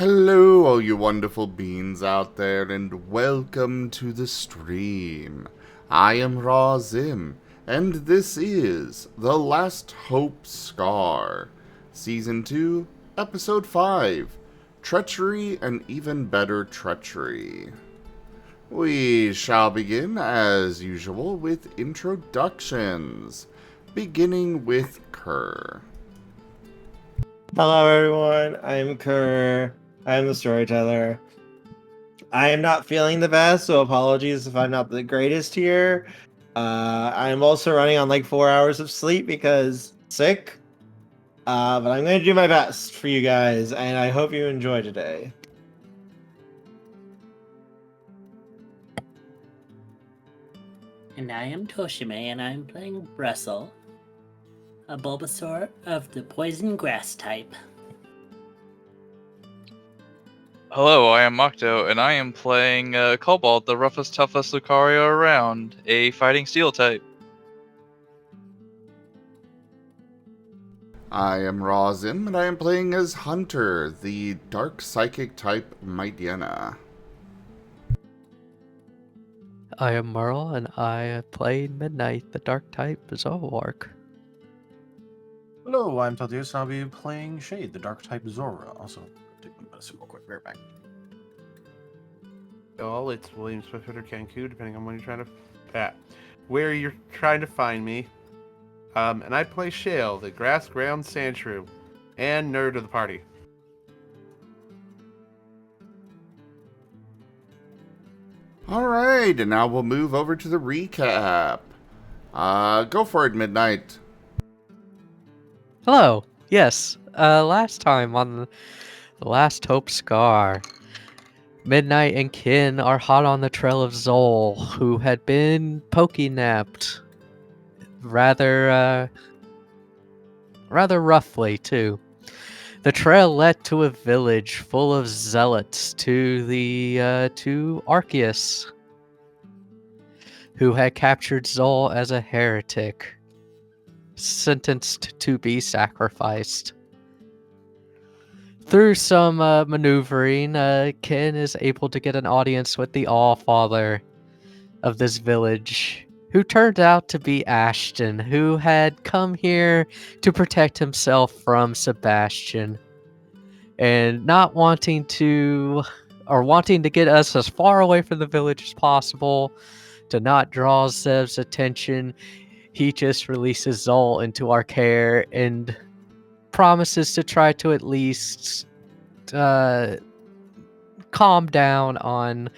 Hello, all you wonderful beings out there, and welcome to the stream. I am Raw Zim, and this is The Last Hope Scar, Season 2, Episode 5, Treachery and Even Better Treachery. We shall begin, as usual, with introductions, beginning with Kerr. Hello everyone, I'm Kerr. I'm the Storyteller. I am not feeling the best, so apologies if I'm not the greatest here. I'm also running on like 4 hours of sleep because sick. But I'm going to do my best for you guys, and I hope you enjoy today. And I am Tochemay, and I'm playing Brussel, a Bulbasaur of the poison grass type. Hello, I am Octo, and I am playing Cobalt, the roughest, toughest Lucario around, a fighting steel type. I am Rozim, and I am playing as Hunter, the dark psychic type Mightyena. I am Merl, and I play Midnight, the dark type Zoroark. Hello, I'm Tadius, and I'll be playing Shade, the dark type Zora. Also, take my medicine real quick. Be right back. All it's William Swift or Cancun, depending on when you're trying to where you're trying to find me. And I play Shale, the grass ground sandshrew, and nerd of the party. Alright, and now we'll move over to the recap. Go for it, Midnight. Hello. Yes. Last time on the Last Hope Scar, Midnight and Kin are hot on the trail of Zol, who had been poke-napped rather roughly too. The trail led to a village full of zealots to Arceus, who had captured Zol as a heretic, sentenced to be sacrificed. Through some maneuvering, Ken is able to get an audience with the All-Father of this village, who turned out to be Ashton, who had come here to protect himself from Sebastian, and not wanting to get us as far away from the village as possible, to not draw Zev's attention. He just releases Zol into our care and promises to try to at least calm down on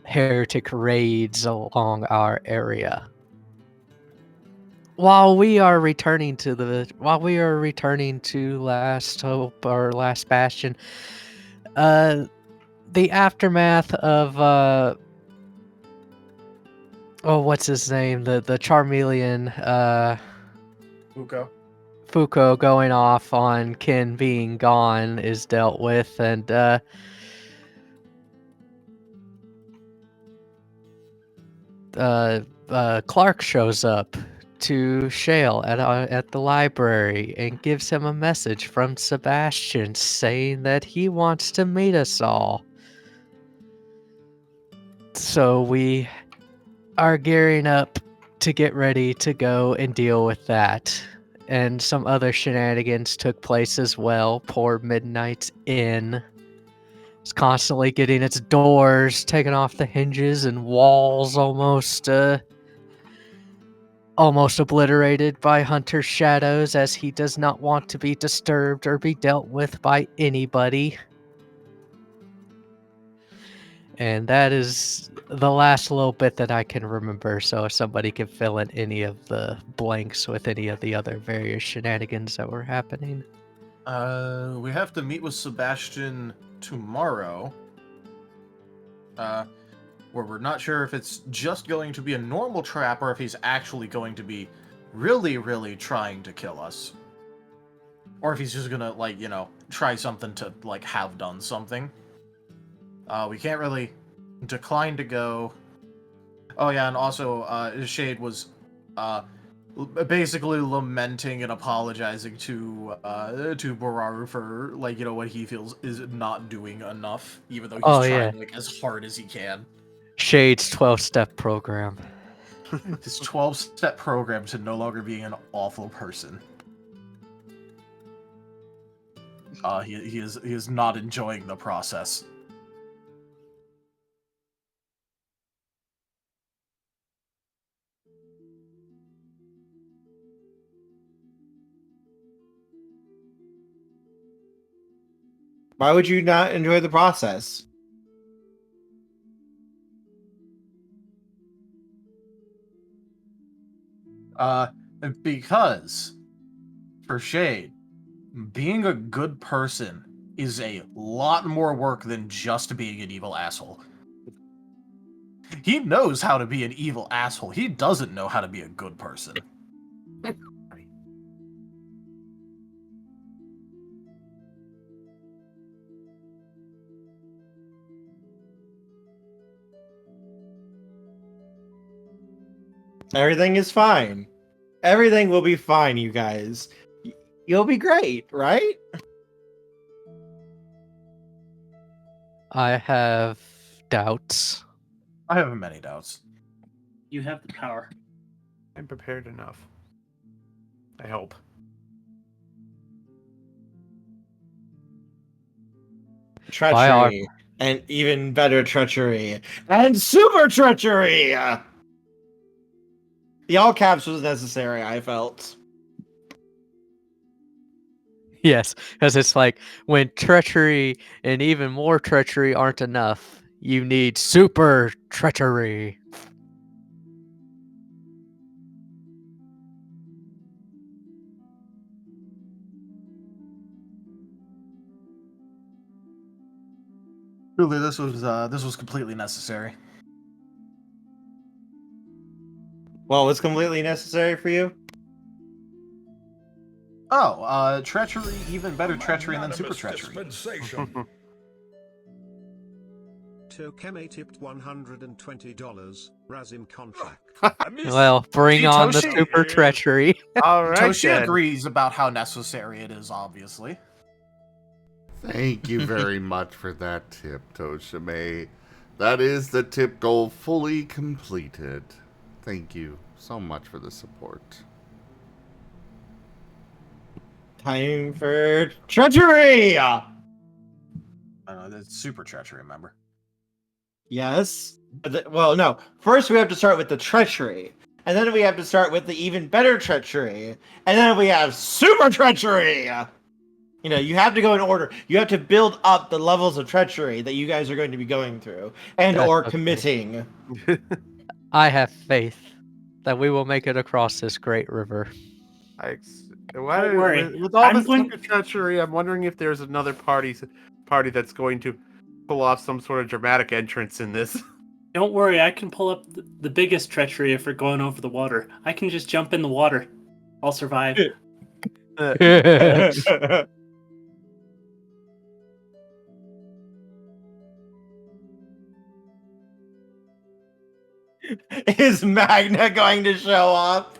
heretic raids along our area. While we are returning to Last Hope or Last Bastion, the aftermath of what's his name? The Charmeleon Fuko going off on Kin being gone is dealt with, and Clark shows up to Shale at the library and gives him a message from Sebastian saying that he wants to meet us all. So we are gearing up to get ready to go and deal with that. And some other shenanigans took place as well. Poor Midnight's Inn is constantly getting its doors taken off the hinges and walls almost obliterated by Hunter's shadows, as he does not want to be disturbed or be dealt with by anybody. And that is the last little bit that I can remember, so if somebody can fill in any of the blanks with any of the other various shenanigans that were happening. We have to meet with Sebastian tomorrow. Where we're not sure if it's just going to be a normal trap or if he's actually going to be really, really trying to kill us. Or if he's just gonna, try something to, have done something. We can't really decline to go. Oh yeah, and also, Shade was, basically lamenting and apologizing to Boraru for what he feels is not doing enough, even though he's Oh, trying yeah. as hard as he can. Shade's 12-step program. His 12-step program to no longer being an awful person. He is not enjoying the process. Why would you not enjoy the process? Because for Shade, being a good person is a lot more work than just being an evil asshole. He knows how to be an evil asshole. He doesn't know how to be a good person. Everything is fine. Everything will be fine, you guys. You'll be great, right? I have doubts. I have many doubts. You have the power. I'm prepared enough. I hope. Treachery. And even better treachery. And super treachery! The all caps was necessary, I felt. Yes, because it's like when treachery and even more treachery aren't enough, you need super treachery. Truly, this was completely necessary. Well, was completely necessary for you? Oh, treachery, even better treachery than super treachery. Tochemay tipped $120. Razim contract. Well, bring on the Toshi- super treachery. All right, Toshi then. agrees about how necessary it is, obviously. Thank you very much for that tip, Tochemay. That is the tip goal fully completed. Thank you so much for the support. Time for treachery! That's super treachery, remember? Yes. Well, no. First, we have to start with the treachery. And then we have to start with the even better treachery. And then we have super treachery! You have to go in order. You have to build up the levels of treachery that you guys are going to be going through. And That's or okay. committing. I have faith that we will make it across this great river. Don't worry. With all I'm this going- talk of treachery, I'm wondering if there's another party that's going to pull off some sort of dramatic entrance in this. Don't worry, I can pull up the biggest treachery if we're going over the water. I can just jump in the water. I'll survive. Is Magna going to show up?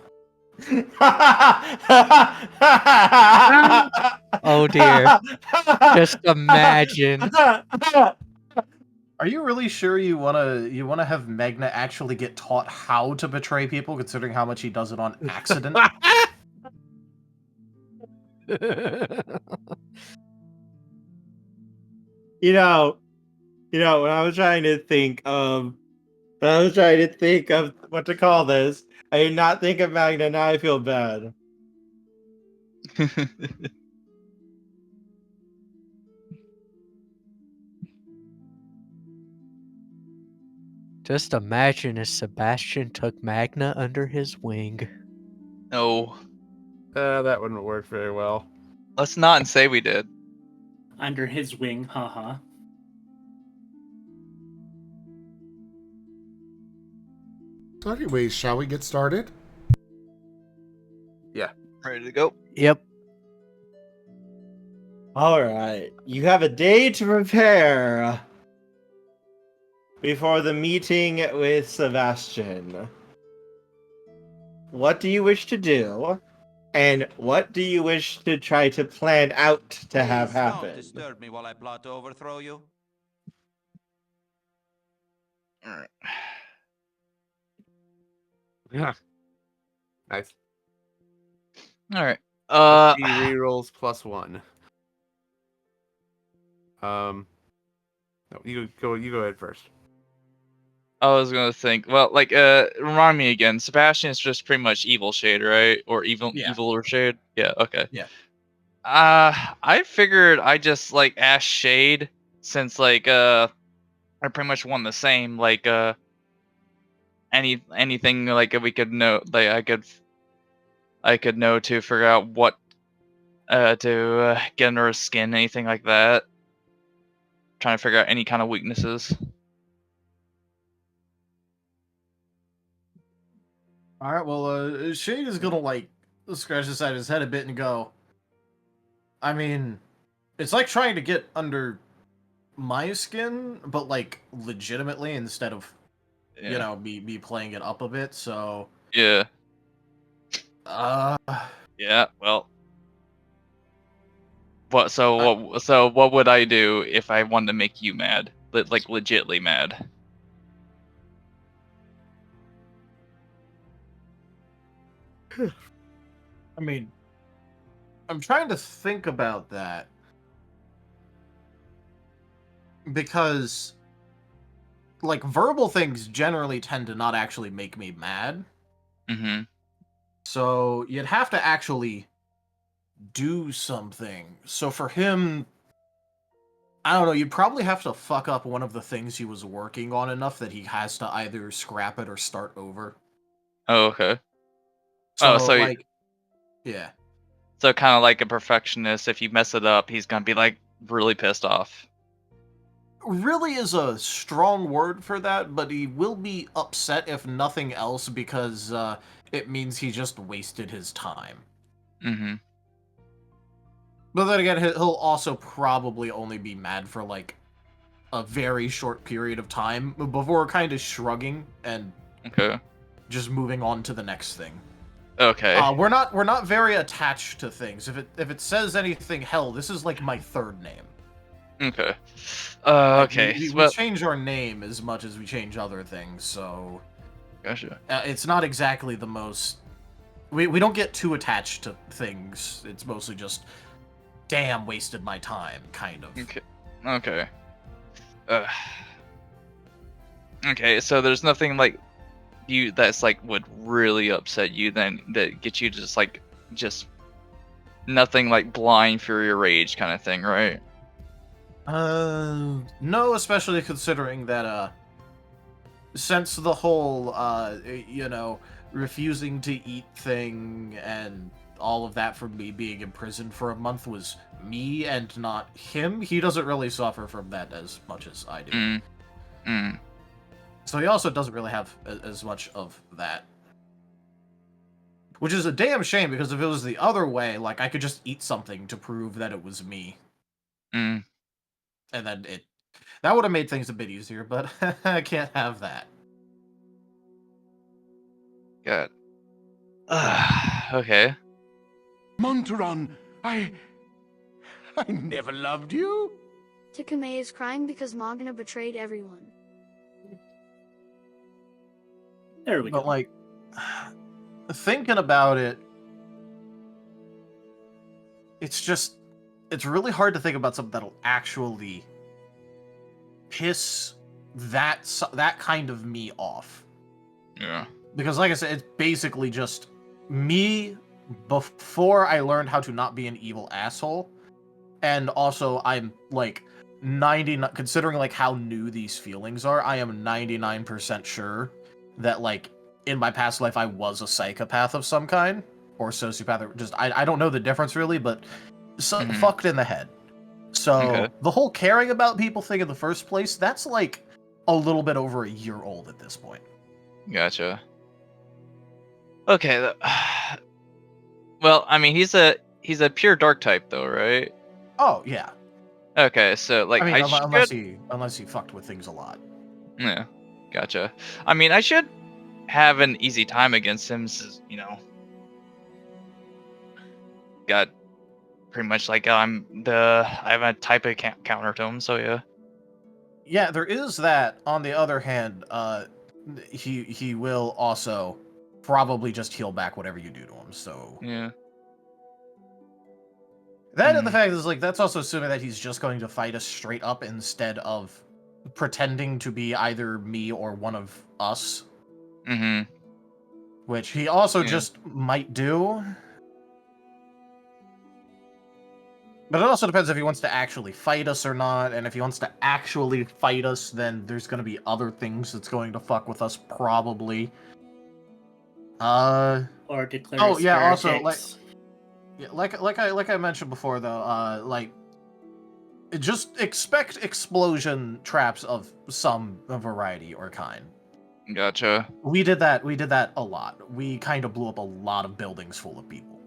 Oh dear. Just imagine. Are you really sure you wanna have Magna actually get taught how to betray people, considering how much he does it on accident? When I was trying to think of what to call this, I did not think of Magna. Now I feel bad. Just imagine if Sebastian took Magna under his wing. No, That wouldn't work very well. let's not say we did. Under his wing, haha. So anyways, shall we get started? Ready to go. Yep. All right, you have a day to prepare before the meeting with Sebastian. what do you wish to do? And what do you wish to try to plan out to have Please don't happen? disturb me while I plot to overthrow you. Yeah. Nice. All right. He rerolls +1. No, you go ahead first. I was gonna think. Well, like, remind me again. Sebastian is just pretty much evil shade, right? Or evil, Yeah. evil or shade. Yeah. Okay. Yeah. I figured I just like ask shade since like I pretty much won the same. Like anything like we could know, like I could know to figure out what to get under his skin, anything like that. Trying to figure out any kind of weaknesses. All right. Well, Shade is gonna like scratch the side of his head a bit and go. I mean, it's like trying to get under my skin, but like legitimately instead of Yeah. you know me playing it up a bit. So Yeah. uh, Yeah. Well. What? So what would I do if I wanted to make you mad? Like legitly mad. I mean, I'm trying to think about that because like verbal things generally tend to not actually make me mad. Mm-hmm. So you'd have to actually do something. So for him, I don't know, you'd probably have to fuck up one of the things he was working on enough that he has to either scrap it or start over. Oh, okay. So, Oh, so like, yeah. so kind of like a perfectionist. If you mess it up, he's gonna be like really pissed off. Really is a strong word for that, but he will be upset if nothing else because it means he just wasted his time. Mm-hmm. But then again, he'll also probably only be mad for like a very short period of time before kind of shrugging and Okay. just moving on to the next thing. Okay. We're not very attached to things. If it says anything, hell, this is like my third name. Okay. Like, Okay. we Well, change our name as much as we change other things, so gotcha. it's not exactly the most. We don't get too attached to things. It's mostly just, damn, wasted my time, kind of. Okay. Okay. Okay. So there's nothing like you that's like would really upset you then that gets you just nothing like blind fury or rage kind of thing, right? No, especially considering that since the whole you know, refusing to eat thing and all of that from me being imprisoned for a month was me and not him, he doesn't really suffer from that as much as I do. So he also doesn't really have as much of that. Which is a damn shame, because if it was the other way, like, I could just eat something to prove that it was me. And then that would have made things a bit easier, but I can't have that. Good. Okay. Monteron, I never loved you. Tochemay is crying because Magna betrayed everyone. There we But, go. like, thinking about it, it's really hard to think about something that'll actually piss that kind of me off. Yeah. Because, like I said, it's basically just me before I learned how to not be an evil asshole. And also, I'm, like, 99... Considering, like, how new these feelings are, I am 99% sure that, like, in my past life, I was a psychopath of some kind. Or sociopath. Or just, I don't know the difference, really, but fucked in the head. So, Okay. the whole caring about people thing in the first place, that's, like, a little bit over a year old at this point. Gotcha. Okay. Well, I mean, he's a pure dark type, though, right? Oh, yeah. Okay, so like I mean, should... unless he fucked with things a lot. Yeah, gotcha. I mean, I should have an easy time against him, since, you know, got pretty much like I have a type of counter to him, so yeah. Yeah, there is that. On the other hand, he will also probably just heal back whatever you do to him. So Yeah. that and the fact is, like, that's also assuming that he's just going to fight us straight up instead of pretending to be either me or one of us. Mm-hmm. Which he also Yeah. just might do. But it also depends if he wants to actually fight us or not, and if he wants to actually fight us, then there's going to be other things that's going to fuck with us, probably. Or declare Oh us yeah, also, heretics. like I mentioned before, though, like, just expect explosion traps of some variety or kind. Gotcha. We did that a lot. We kind of blew up a lot of buildings full of people.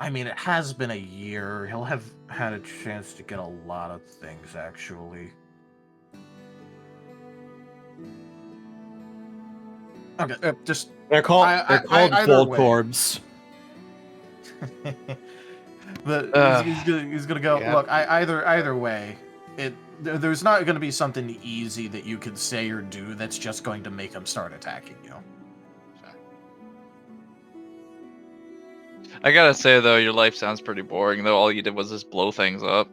I mean, it has been a year. He'll have had a chance to get a lot of things, actually. Okay, just... They're called either Gold way. Corbs. But he's gonna go, Yeah. look, either way, there's not gonna be something easy that you can say or do that's just going to make him start attacking you. I gotta say though, your life sounds pretty boring. Though all you did was just blow things up.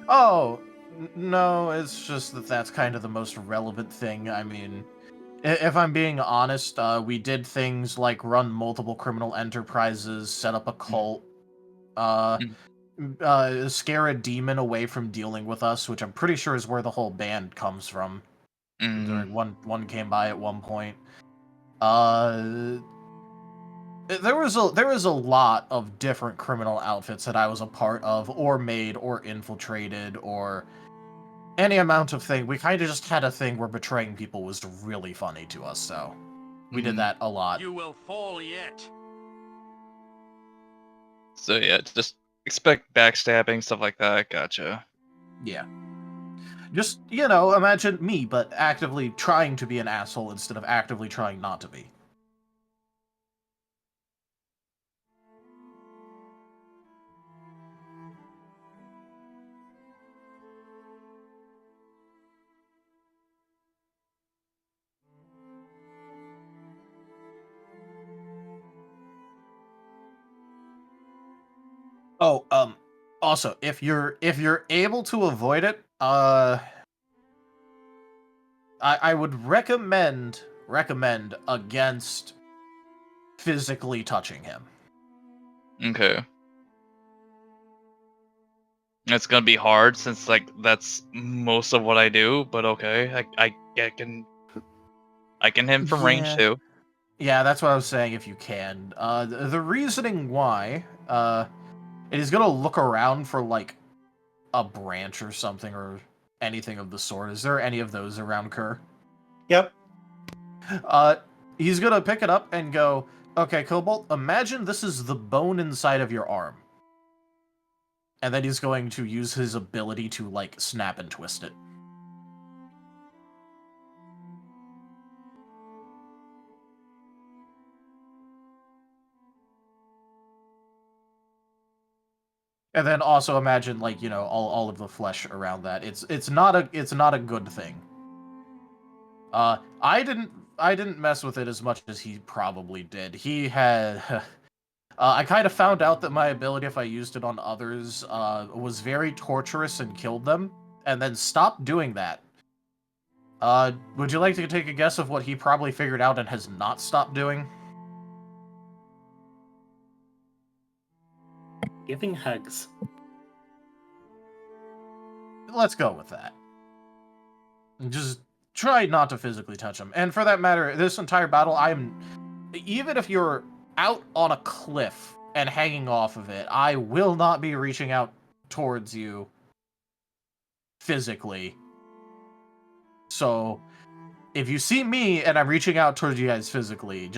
Oh, no, it's just that's kind of the most relevant thing. I mean, if I'm being honest, we did things like run multiple criminal enterprises, set up a cult, scare a demon away from dealing with us, which I'm pretty sure is where the whole band comes from. During one came by at one point. There was a lot of different criminal outfits that I was a part of, or made, or infiltrated, or any amount of thing. We kind of just had a thing where betraying people was really funny to us, so we did that a lot. You will fall yet. So yeah, just expect backstabbing, stuff like that. Gotcha. Yeah. Just, you know, imagine me, but actively trying to be an asshole instead of actively trying not to be. Oh, also, if you're able to avoid it, I would recommend against physically touching him. Okay. It's gonna be hard since like that's most of what I do, but okay, I can hit him from range too. Yeah, that's what I was saying. If you can, the reasoning why, it is gonna look around for like a branch or something or anything of the sort. Is there any of those around Kerr? Yep. He's gonna pick it up and go, okay, Cobalt, imagine this is the bone inside of your arm. And then he's going to use his ability to, like, snap and twist it. And then also imagine, like, you know, all of the flesh around that. It's not a good thing. I didn't mess with it as much as he probably did. He had I kind of found out that my ability, if I used it on others, was very torturous and killed them, and then stopped doing that. Would you like to take a guess of what he probably figured out and has not stopped doing? Giving hugs. Let's go with that. Just try not to physically touch him. And for that matter, this entire battle, even if you're out on a cliff and hanging off of it, I will not be reaching out towards you physically. So, if you see me and I'm reaching out towards you guys physically,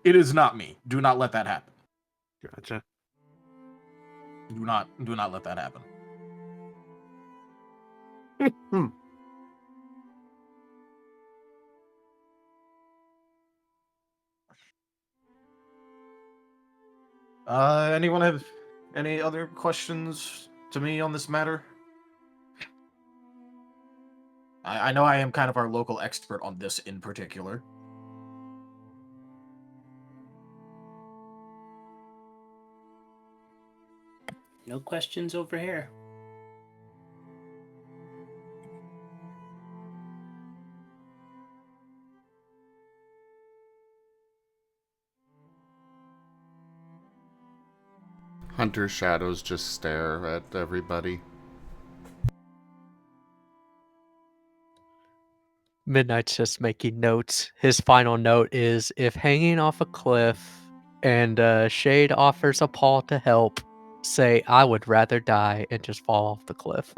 it is not me. Do not let that happen. Gotcha. Do not let that happen. Anyone have any other questions to me on this matter? I know I am kind of our local expert on this in particular. No questions over here. Hunter shadows just stare at everybody. Midnight's just making notes. His final note is, if hanging off a cliff and Shade offers a paw to help, say, I would rather die and just fall off the cliff.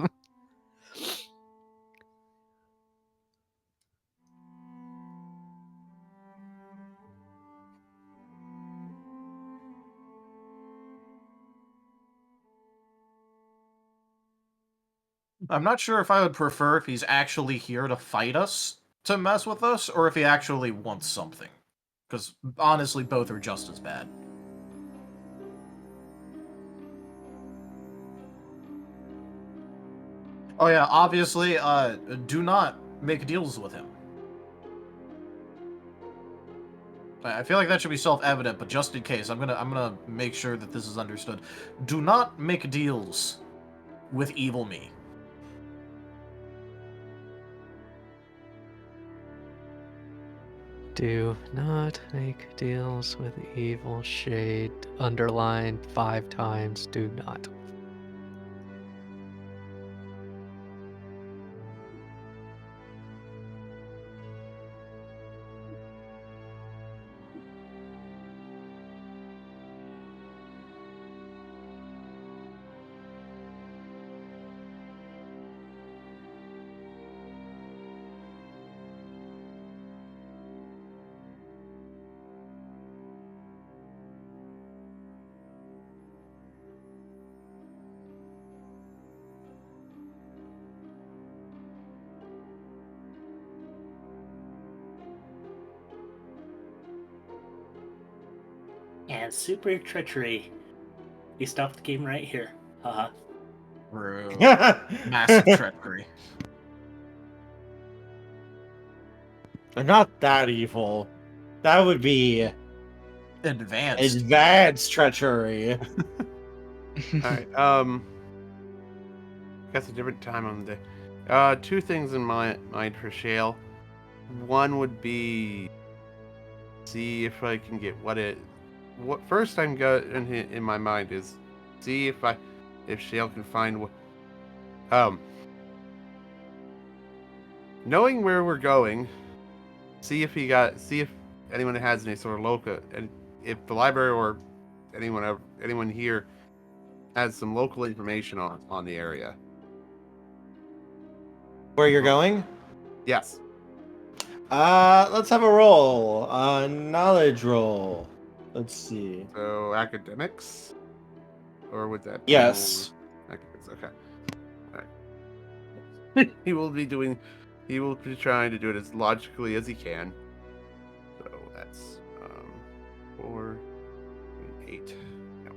I'm not sure if I would prefer if he's actually here to fight us, to mess with us, or if he actually wants something. Because, honestly, both are just as bad. Oh yeah, obviously, do not make deals with him. I feel like that should be self-evident, but just in case, I'm gonna make sure that this is understood. Do not make deals with evil me. Do not make deals with evil Shade. Underlined 5 times. Do not. And super treachery. We stopped the game right here. Haha. Rude. Massive treachery. Not that evil. That would be Advanced. advanced treachery. Alright, guess a different time on the day. Two things in mind for Shale. One would be see if I can get what first I'm got in my mind is see if Shale can find knowing where we're going, see if anyone has any sort of local, and if the library or anyone here has some local information on the area. Where you're going? Yes. Let's have a roll. Knowledge roll. Let's see. So academics, or would that be Yes. academics? Okay. All right. He will be trying to do it as logically as he can. So that's 4, 8. Yep.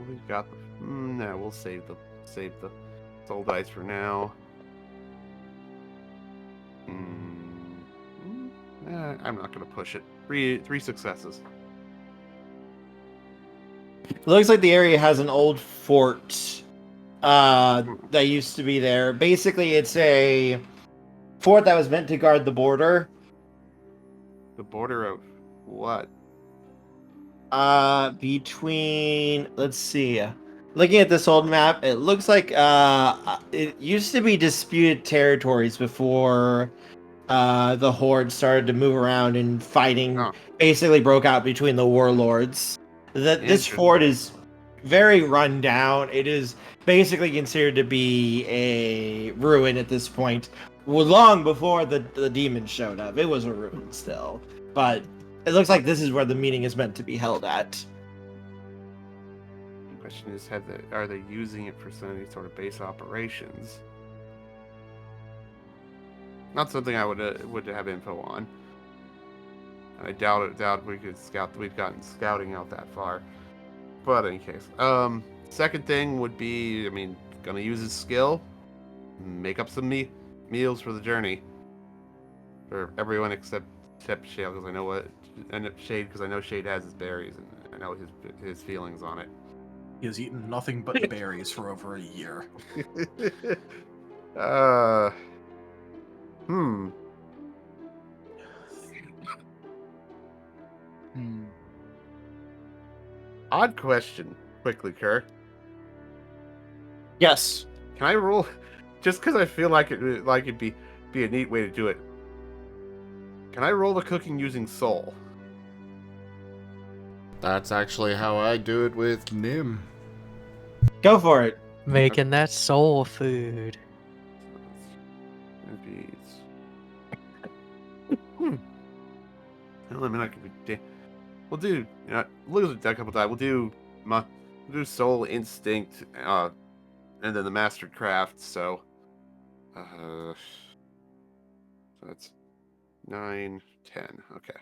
We got the. No, we'll save the soul dice for now. I'm not gonna push it. Three successes. It looks like the area has an old fort that used to be there. Basically, it's a fort that was meant to guard the border. The border of what? Between, let's see. Looking at this old map, it looks like it used to be disputed territories before the Horde started to move around and fighting basically broke out between the warlords. This fort is very run down. It is basically considered to be a ruin at this point. Well, long before the demons showed up, it was a ruin still. But it looks like this is where the meeting is meant to be held at. question is, are they using it for any sort of base operations? Not something I would have info on. I doubt we've gotten scouting out that far. But in any case, second thing would be, I mean, gonna use his skill, make up some meals for the journey for everyone except Shale, because I know Shade, because I know Shade has his berries and I know his feelings on it. He has eaten nothing but berries for over a year. Odd question, quickly, Kerr. Yes. Can I roll? Just because I feel like it'd be a neat way to do it. Can I roll the cooking using soul? That's actually how I do it with Nim. Go for it. Making that soul food. Maybe Well, I mean, I could be. We'll do. Lose it a couple times. We'll do soul instinct, and then the mastered craft. So that's 9, 10. Okay.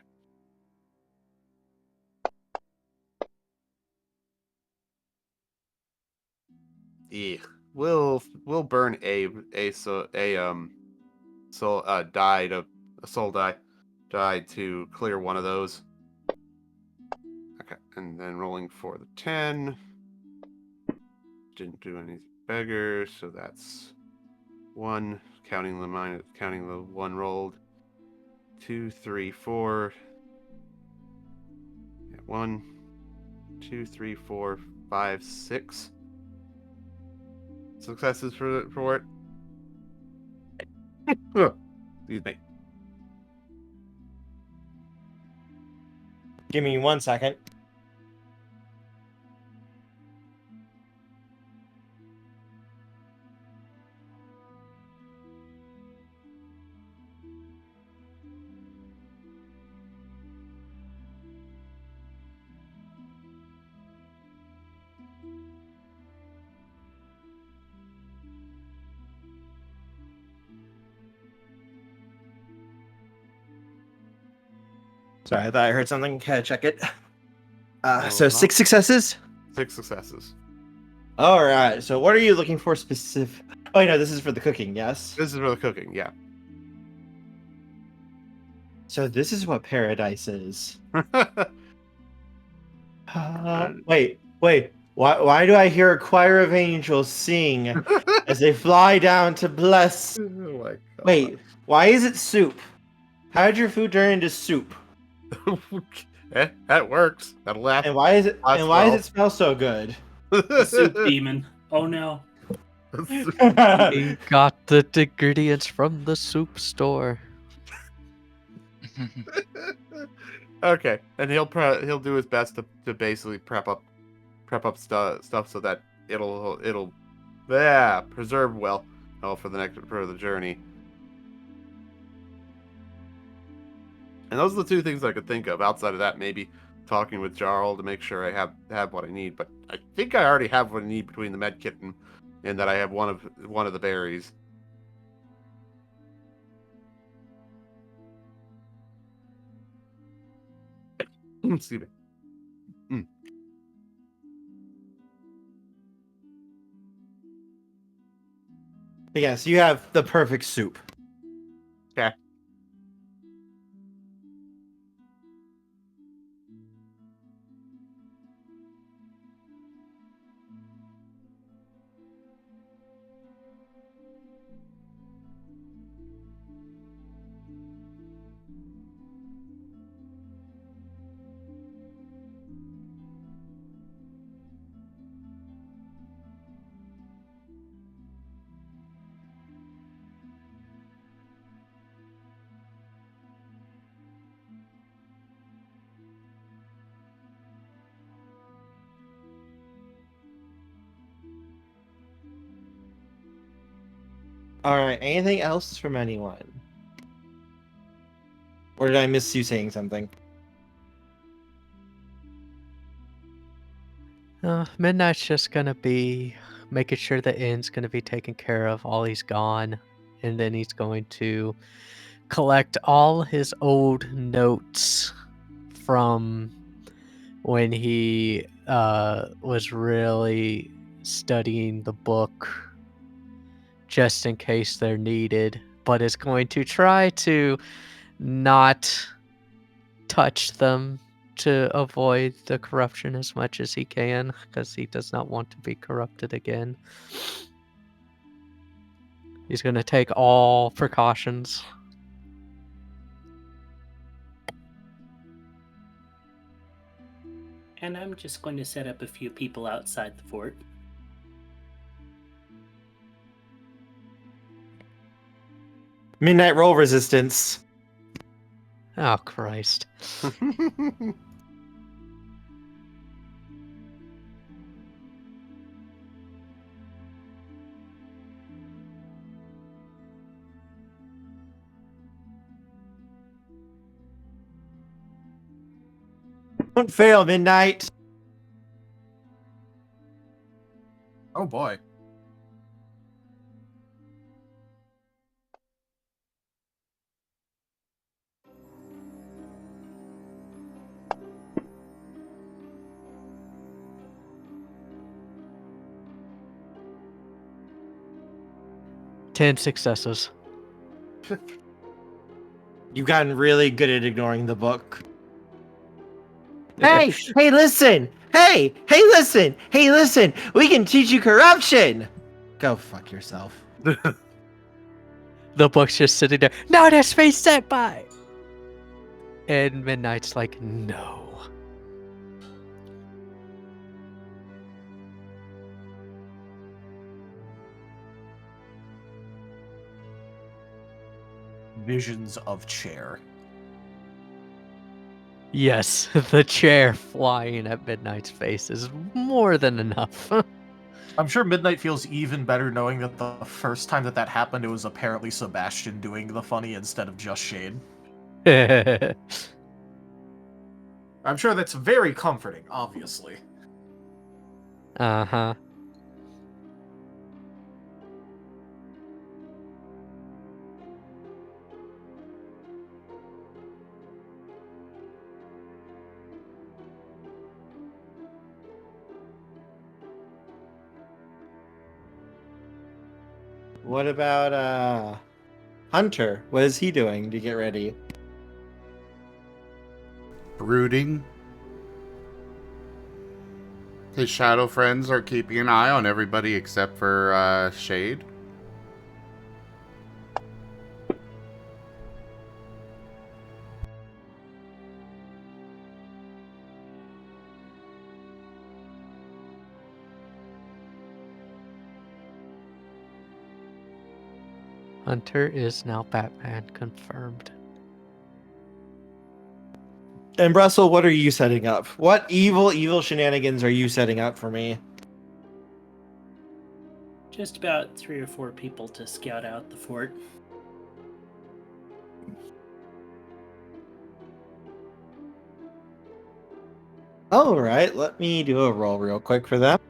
Yeah, we'll burn a soul die to clear one of those. Okay, and then rolling for the 10. Didn't do any beggars, so that's 1. Counting the 1 rolled. 2, 3, 4. Yeah, 1, 2, 3, 4, 5, 6 successes for it. Excuse me. Give me 1 second. Sorry, I thought I heard something. Okay, check it. So 6 successes? 6 successes. All right. So what are you looking for specific? Oh, no, this is for the cooking, yes? This is for the cooking, yeah. So this is what paradise is. Wait. Why do I hear a choir of angels sing as they fly down to bless? Oh my God. Wait, why is it soup? How did your food turn into soup? That works. That'll last. And why is it? Last And why does well. it smell so good? The soup demon. Oh no. He got the ingredients from the soup store. Okay, and he'll do his best to basically prep up stuff so that it'll preserve well for the journey. And those are the 2 things I could think of. Outside of that, maybe talking with Jarl to make sure I have what I need. But I think I already have what I need between the med kit and that I have one of the berries. Excuse me. Yes, you have the perfect soup. Okay. All right. Anything else from anyone? Or did I miss you saying something? Midnight's just gonna be making sure the inn's gonna be taken care of while he's gone, and then he's going to collect all his old notes from when he was really studying the book, just in case they're needed, but is going to try to not touch them to avoid the corruption as much as he can, because he does not want to be corrupted again. He's going to take all precautions. And I'm just going to set up a few people outside the fort. Midnight roll resistance. Oh, Christ. Don't fail, Midnight. Oh boy. Ten successes. You've gotten really good at ignoring the book. Hey, listen! Hey, listen! Hey, listen! We can teach you corruption! Go fuck yourself. The book's just sitting there. No, there's space set by. And Midnight's like, no. Visions of chair. Yes, the chair flying at Midnight's face is more than enough. I'm sure Midnight feels even better knowing that the first time that happened, it was apparently Sebastian doing the funny instead of just Shade. I'm sure that's very comforting, obviously. Uh-huh. What about Hunter? What is he doing to get ready? Brooding. His shadow friends are keeping an eye on everybody except for Shade. Hunter is now Batman, confirmed. And Brussel, what are you setting up? What evil shenanigans are you setting up for me? Just about 3 or 4 people to scout out the fort. All right, let me do a roll real quick for that.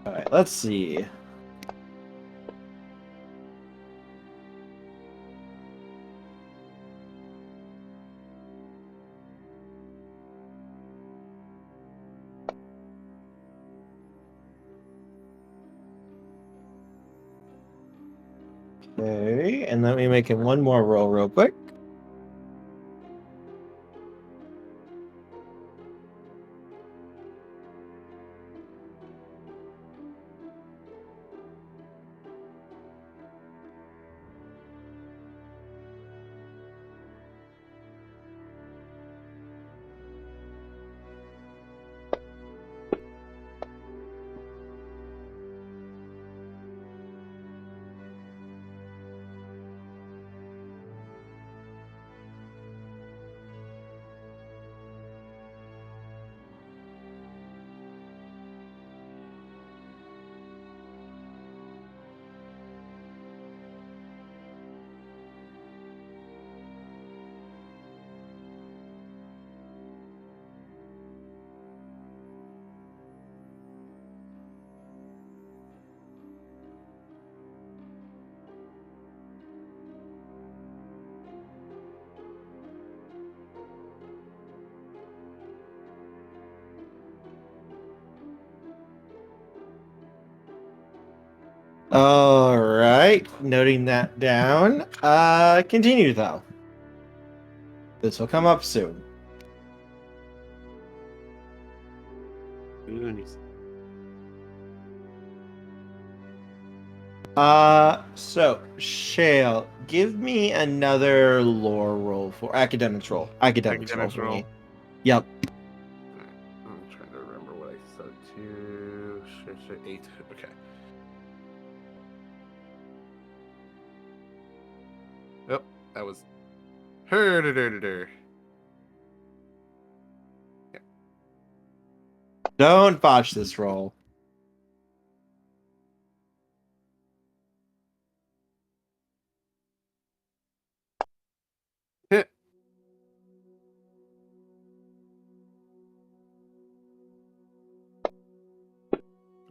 All right, let's see. Okay, and let me make it one more roll real quick. All right, noting that down. Continue though. This will come up soon. Goonies. So Shale, give me another lore roll for academics roll. Academics roll Academics for roll. me. Yep. I'm trying to remember what I said to 8. Okay. Yep, that was her. Don't botch this roll.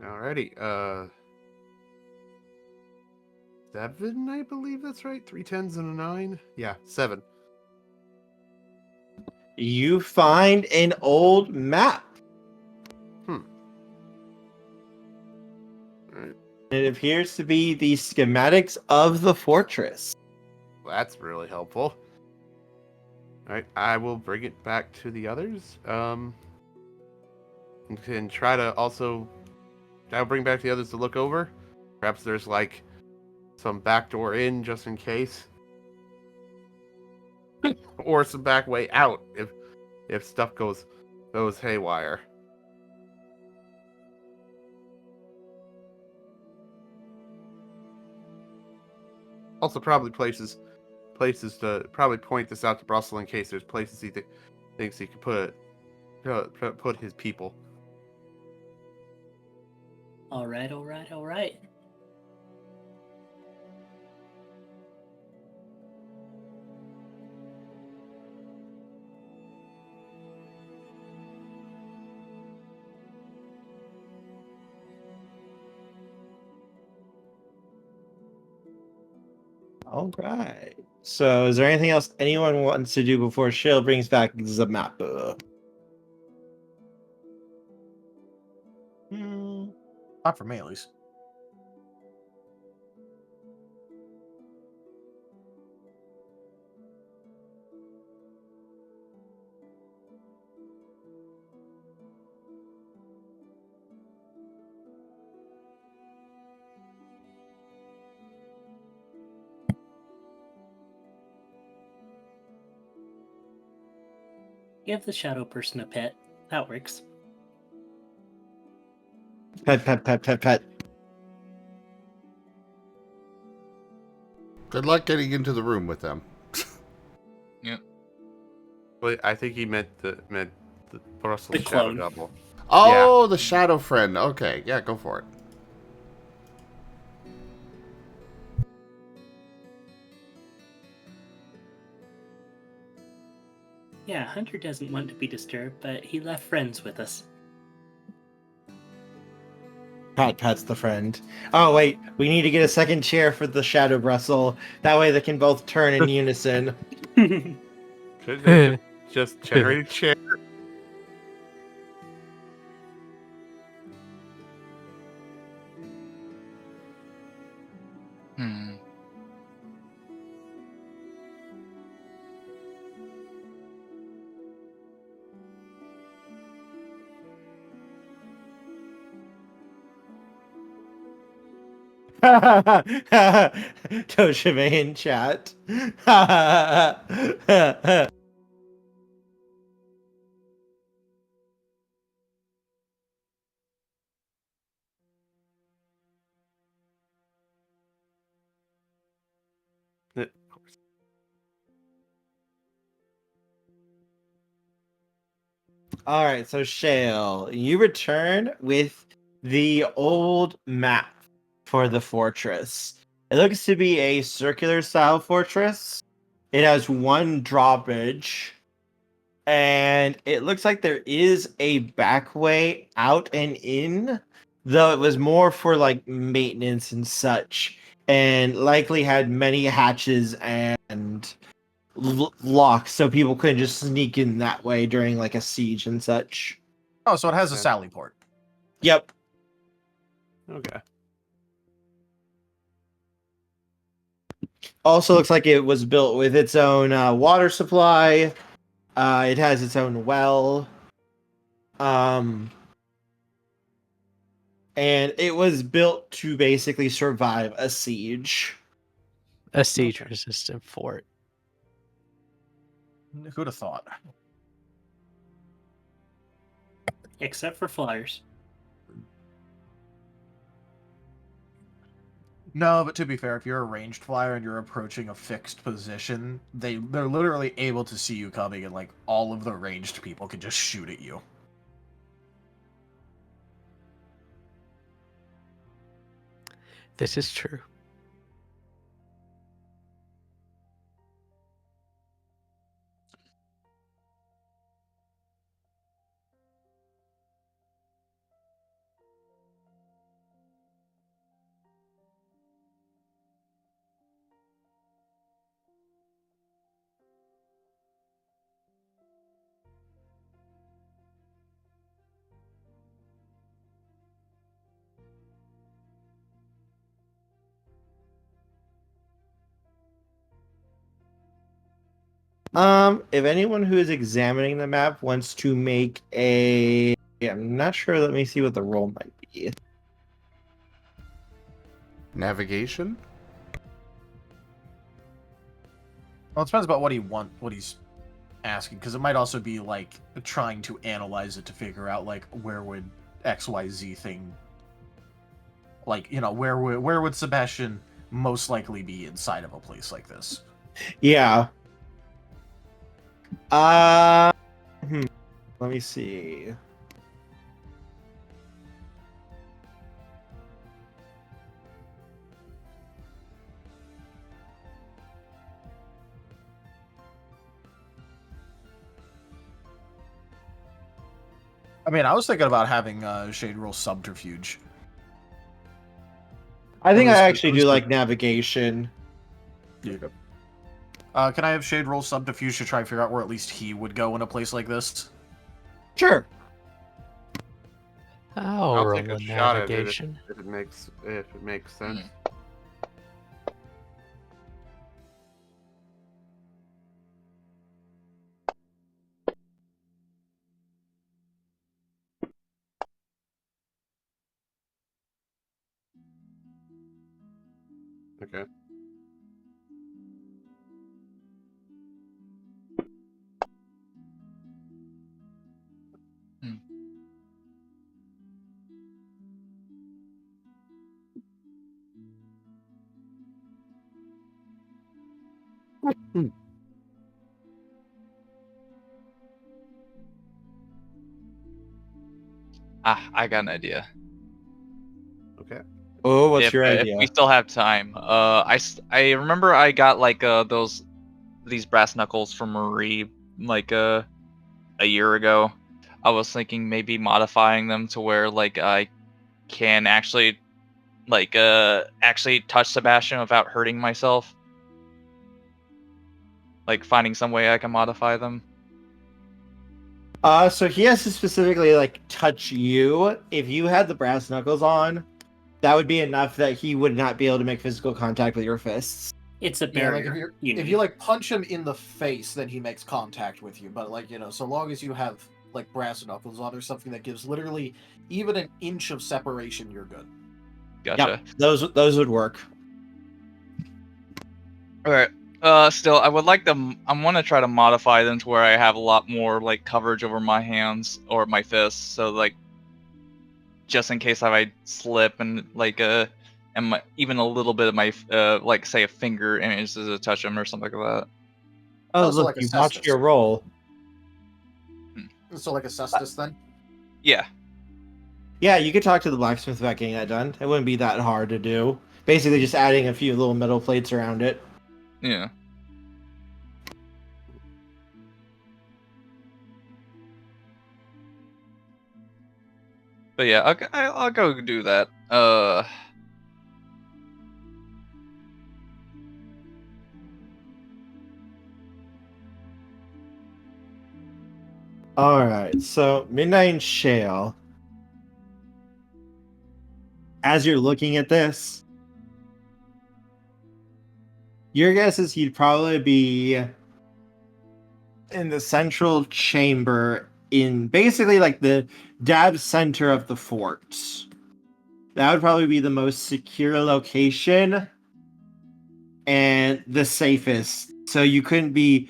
Alrighty. 7, I believe that's right. 3 10s and a 9. Yeah, 7. You find an old map. Alright. It appears to be the schematics of the fortress. Well, that's really helpful. Alright, I will bring it back to the others. And try to also. I'll bring back the others to look over. Perhaps there's like some back door in just in case. Or some back way out if stuff goes haywire. Also, probably places to probably point this out to Brussel in case there's places he thinks he could put his people. All right, all right, all right. All right. So, is there anything else anyone wants to do before Shale brings back the map? Not for me, at least. Give the shadow person a pet. That works. Pet, pet, pet, pet, pet. Good luck getting into the room with them. But I think he meant the Brussels The shadow clone. double. Oh, the shadow friend. Okay, yeah, go for it. Yeah, Hunter doesn't want to be disturbed, but he left friends with us. Pat's the friend. Oh, wait. We need to get a second chair for the Shadow Brussel. That way they can both turn in unison. Could they just generate a chair? Hmm. Tochemay in chat. All right, so Shale, you return with the old map for the fortress. It looks to be a circular style fortress. It has one drawbridge, and it looks like there is a back way out and in, though it was more for like maintenance and such, and likely had many hatches and locks so people couldn't just sneak in that way during like a siege and such. Oh, so it has a Okay. sally port. Yep. Okay. Also looks like it was built with its own water supply. It has its own well. And it was built to basically survive a siege. A siege-resistant fort. Who'd have thought? Except for flyers. No, but to be fair, if you're a ranged flyer and you're approaching a fixed position, they're literally able to see you coming, and like all of the ranged people can just shoot at you. This is true. If anyone who is examining the map wants to make a, I'm not sure. Let me see what the roll might be. Navigation? Well, it depends about what he's asking, because it might also be like trying to analyze it to figure out like where would XYZ thing, like, you know, where would Sebastian most likely be inside of a place like this. Yeah. Let me see. I mean, I was thinking about having Shade roll subterfuge. I think I Who's- actually who's do the- like navigation. Yeah. Can I have Shade roll subterfuge to try and figure out where at least he would go in a place like this? Sure. I'll roll take a a shot at it navigation. if it makes sense. Okay. I got an idea. Okay. Oh, what's your If idea? we still have time, I remember I got like these brass knuckles from Marie like a year ago. I was thinking maybe modifying them to where like I can actually actually touch Sebastian without hurting myself. Like finding some way I can modify them. So he has to specifically like touch you. If you had the brass knuckles on, that would be enough that he would not be able to make physical contact with your fists. It's a Yeah, like barrier. if you like punch him in the face, then he makes contact with you. But like, you know, so long as you have like brass knuckles on or something that gives literally even an inch of separation, you're good. Gotcha. Yep, those would work. All right. Still, I would like them. I want to try to modify them to where I have a lot more like coverage over my hands or my fists. So like, just in case I slip and like and even a little bit of my like say a finger manages to touch them or something like that. Oh, Also, look, like a you botched cestus. your roll. So like a cestus then. Yeah. Yeah, you could talk to the blacksmith about getting that done. It wouldn't be that hard to do. Basically, just adding a few little metal plates around it. Yeah. But yeah, I'll go do that. Alright, so Midnight Shale. As you're looking at this, Your guess is he'd probably be in the central chamber in basically like the dead center of the fort. That would probably be the most secure location and the safest. So you couldn't you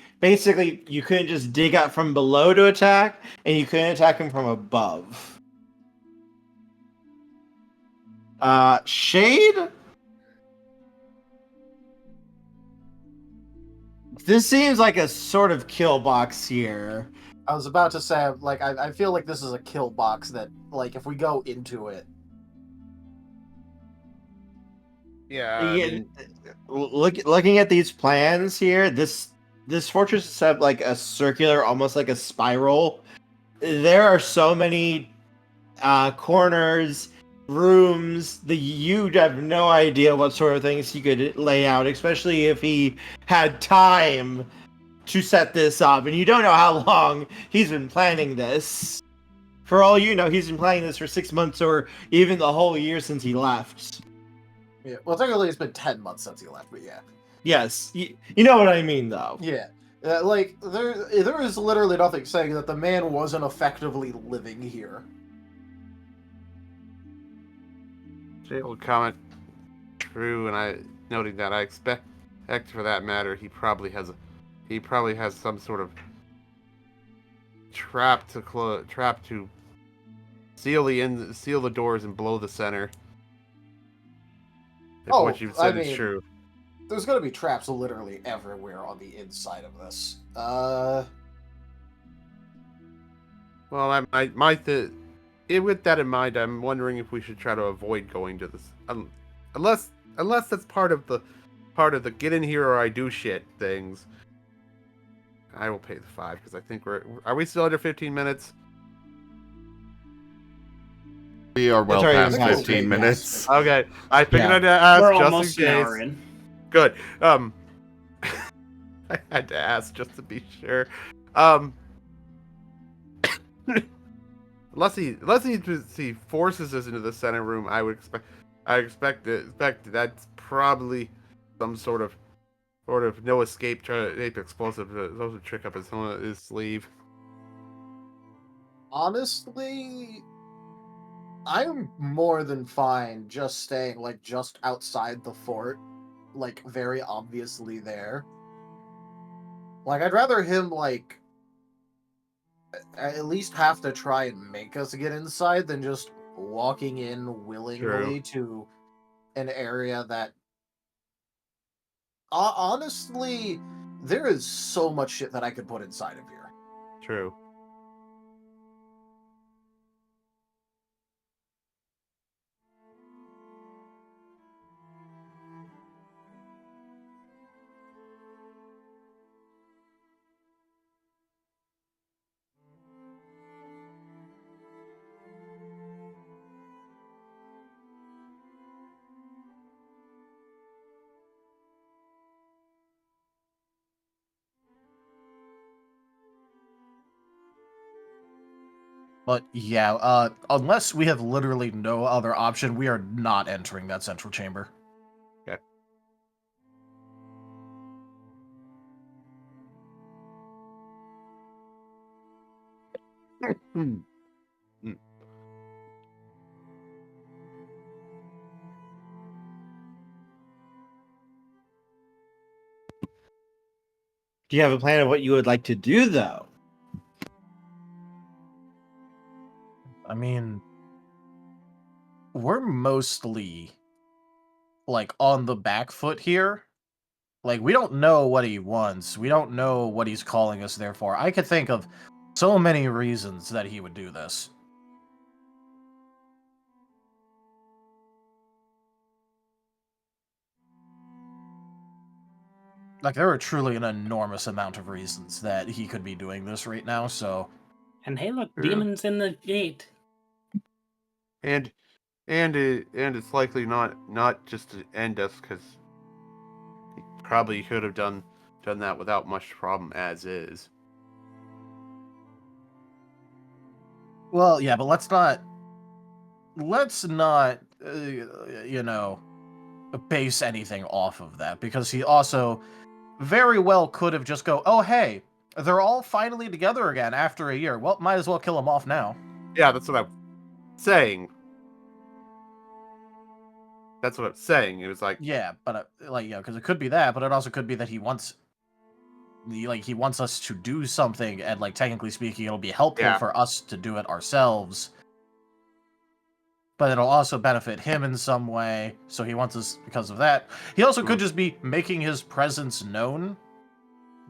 couldn't just dig up from below to attack, and you couldn't attack him from above. Shade? This seems like a sort of kill box here. I was about to say, like, I feel like this is a kill box that, like, if we go into it. Yeah, I mean, Looking at these plans here, this fortress is set up like a circular, almost like a spiral. There are so many corners, rooms that you'd have no idea what sort of things he could lay out, especially if he had time to set this up. And you don't know how long he's been planning this. For all you know, he's been planning this for 6 months or even the whole year since he left. Yeah, well, technically it's been 10 months since he left, but yeah. Yes, you know what I mean, though. Yeah. Like, there is literally nothing saying that the man wasn't effectively living here. Shale comment true, and I noting that I expect for that matter, he probably has some sort of trap to seal the doors and blow the center. If what you've said is true. There's gonna be traps literally everywhere on the inside of this. Well, with that in mind, I'm wondering if we should try to avoid going to this, unless that's part of the get in here or I do shit things. I will pay the 5 because I think are we still under 15 minutes? We are well That's past already 15 minutes. Okay, I figured I'd ask We're just almost in an case. hour in. Good. I had to ask just to be sure. Unless he forces us into the center room, I expect that's probably some sort of no escape explosive trick up his sleeve. Honestly, I'm more than fine just staying, like, just outside the fort. Like, very obviously there. Like, I'd rather him, like, at least have to try and make us get inside than just walking in willingly to an area that... honestly, there is so much shit that I could put inside of here. True. But yeah, unless we have literally no other option, we are not entering that central chamber. Okay. Do you have a plan of what you would like to do, though? I mean, we're mostly, like, on the back foot here. Like, we don't know what he wants. We don't know what he's calling us there for. I could think of so many reasons that he would do this. Like, there are truly an enormous amount of reasons that he could be doing this right now, so... And hey, look, True. demons in the gate. And it's likely not just to end us, because he probably could have done that without much problem as is. Well, yeah, but let's not, you know, base anything off of that, because he also very well could have just go, oh hey, they're all finally together again after a year. Well, might as well kill them off now. Yeah, that's what I'm saying. That's what I'm saying. It was like, Yeah, but because it could be that, but it also could be that he wants us to do something, and technically speaking, it'll be helpful for us to do it ourselves. But it'll also benefit him in some way, so he wants us because of that. He also could just be making his presence known,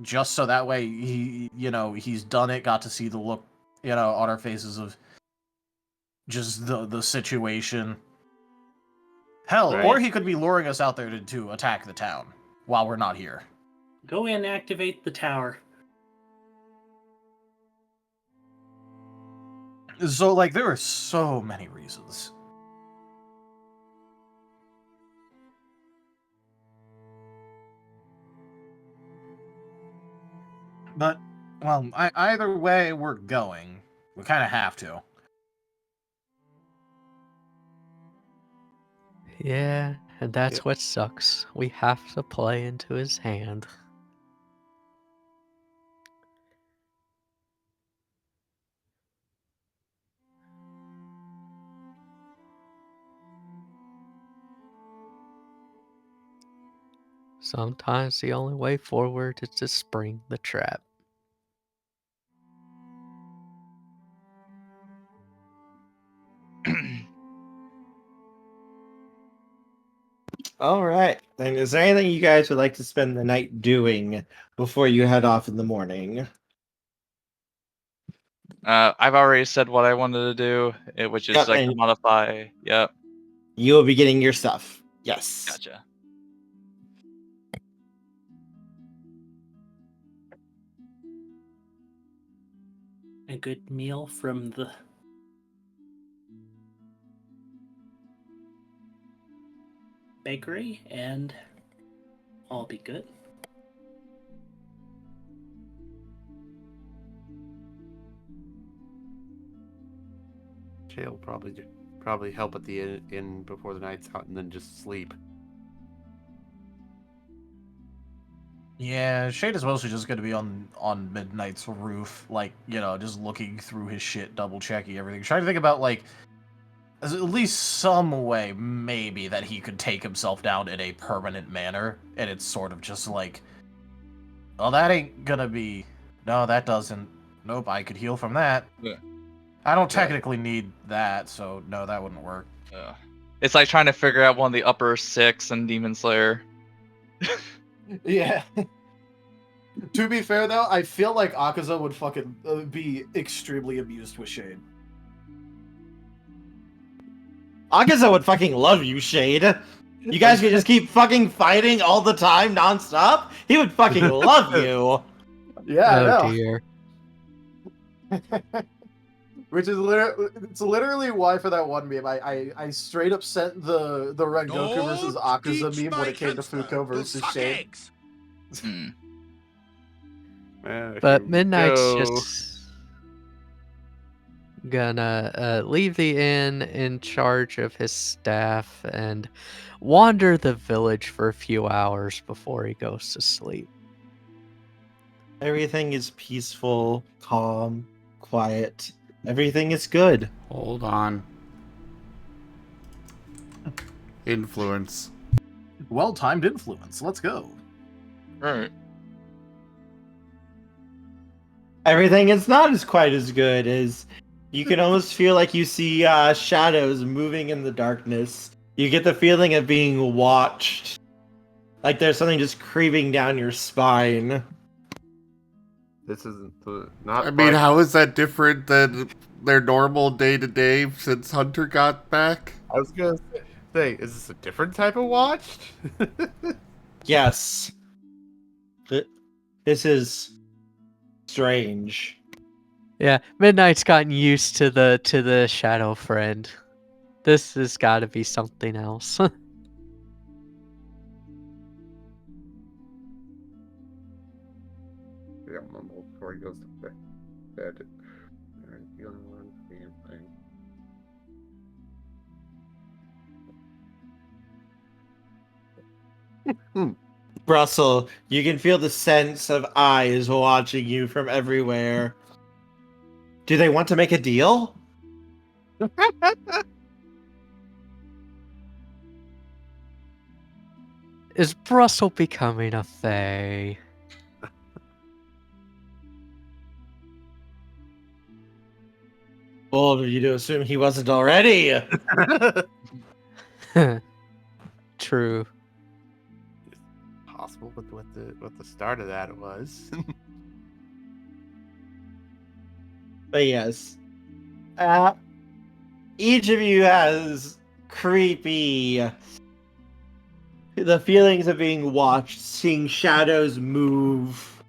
just so that way he's done it, got to see the look, on our faces of just the situation. Hell, Right. or he could be luring us out there to attack the town while we're not here. Go and activate the tower. So, there are so many reasons. But, well, either way we're going, we kind of have to. Yeah, and that's what sucks. We have to play into his hand. Sometimes the only way forward is to spring the trap. All right. Then is there anything you guys would like to spend the night doing before you head off in the morning? I've already said what I wanted to do, which is Yep, and modify. Yep, you will be getting your stuff. Yes. gotcha. A good meal from the bakery, and all be good. Shale probably help at the inn before the night's out and then just sleep. Yeah, Shade is mostly just going to be on Midnight's roof, just looking through his shit, double checking everything, trying to think about at least some way maybe that he could take himself down in a permanent manner, and it's sort of just well, that ain't gonna be. No, that doesn't. Nope, I could heal from that. Yeah. I don't technically need that, so no, that wouldn't work. It's like trying to figure out one of the upper 6 in Demon Slayer. Yeah. To be fair, though, I feel like Akaza would fucking be extremely amused with Shade. Akaza would fucking love you, Shade. You guys could just keep fucking fighting all the time, nonstop. He would fucking love you. Yeah, I know. Dear. Which is literally why for that one meme I straight up sent the Rengoku versus Akaza meme when it came to Fuko versus Shade. But Midnight's just gonna leave the inn in charge of his staff and wander the village for a few hours before he goes to sleep. Everything is peaceful, calm, quiet. Everything is good. Hold on. Influence. Well-timed influence. Let's go. Right. Everything is not as quite as good as you can almost feel like you see shadows moving in the darkness. You get the feeling of being watched. Like there's something just creeping down your spine. This isn't not. I mean, how is that different than their normal day-to-day since Hunter got back? I was gonna say, is this a different type of watch? Yes. This is strange. Yeah, Midnight's gotten used to the shadow friend. This has got to be something else. Yeah, mumble before he goes to bed. Alright, the other one, damn thing. Brussel, you can feel the sense of eyes watching you from everywhere. Do they want to make a deal? Is Brussel becoming a fae? Bold of you to assume he wasn't already. True. Possible with what the start of that was. But yes. Each of you has creepy. The feelings of being watched, seeing shadows move,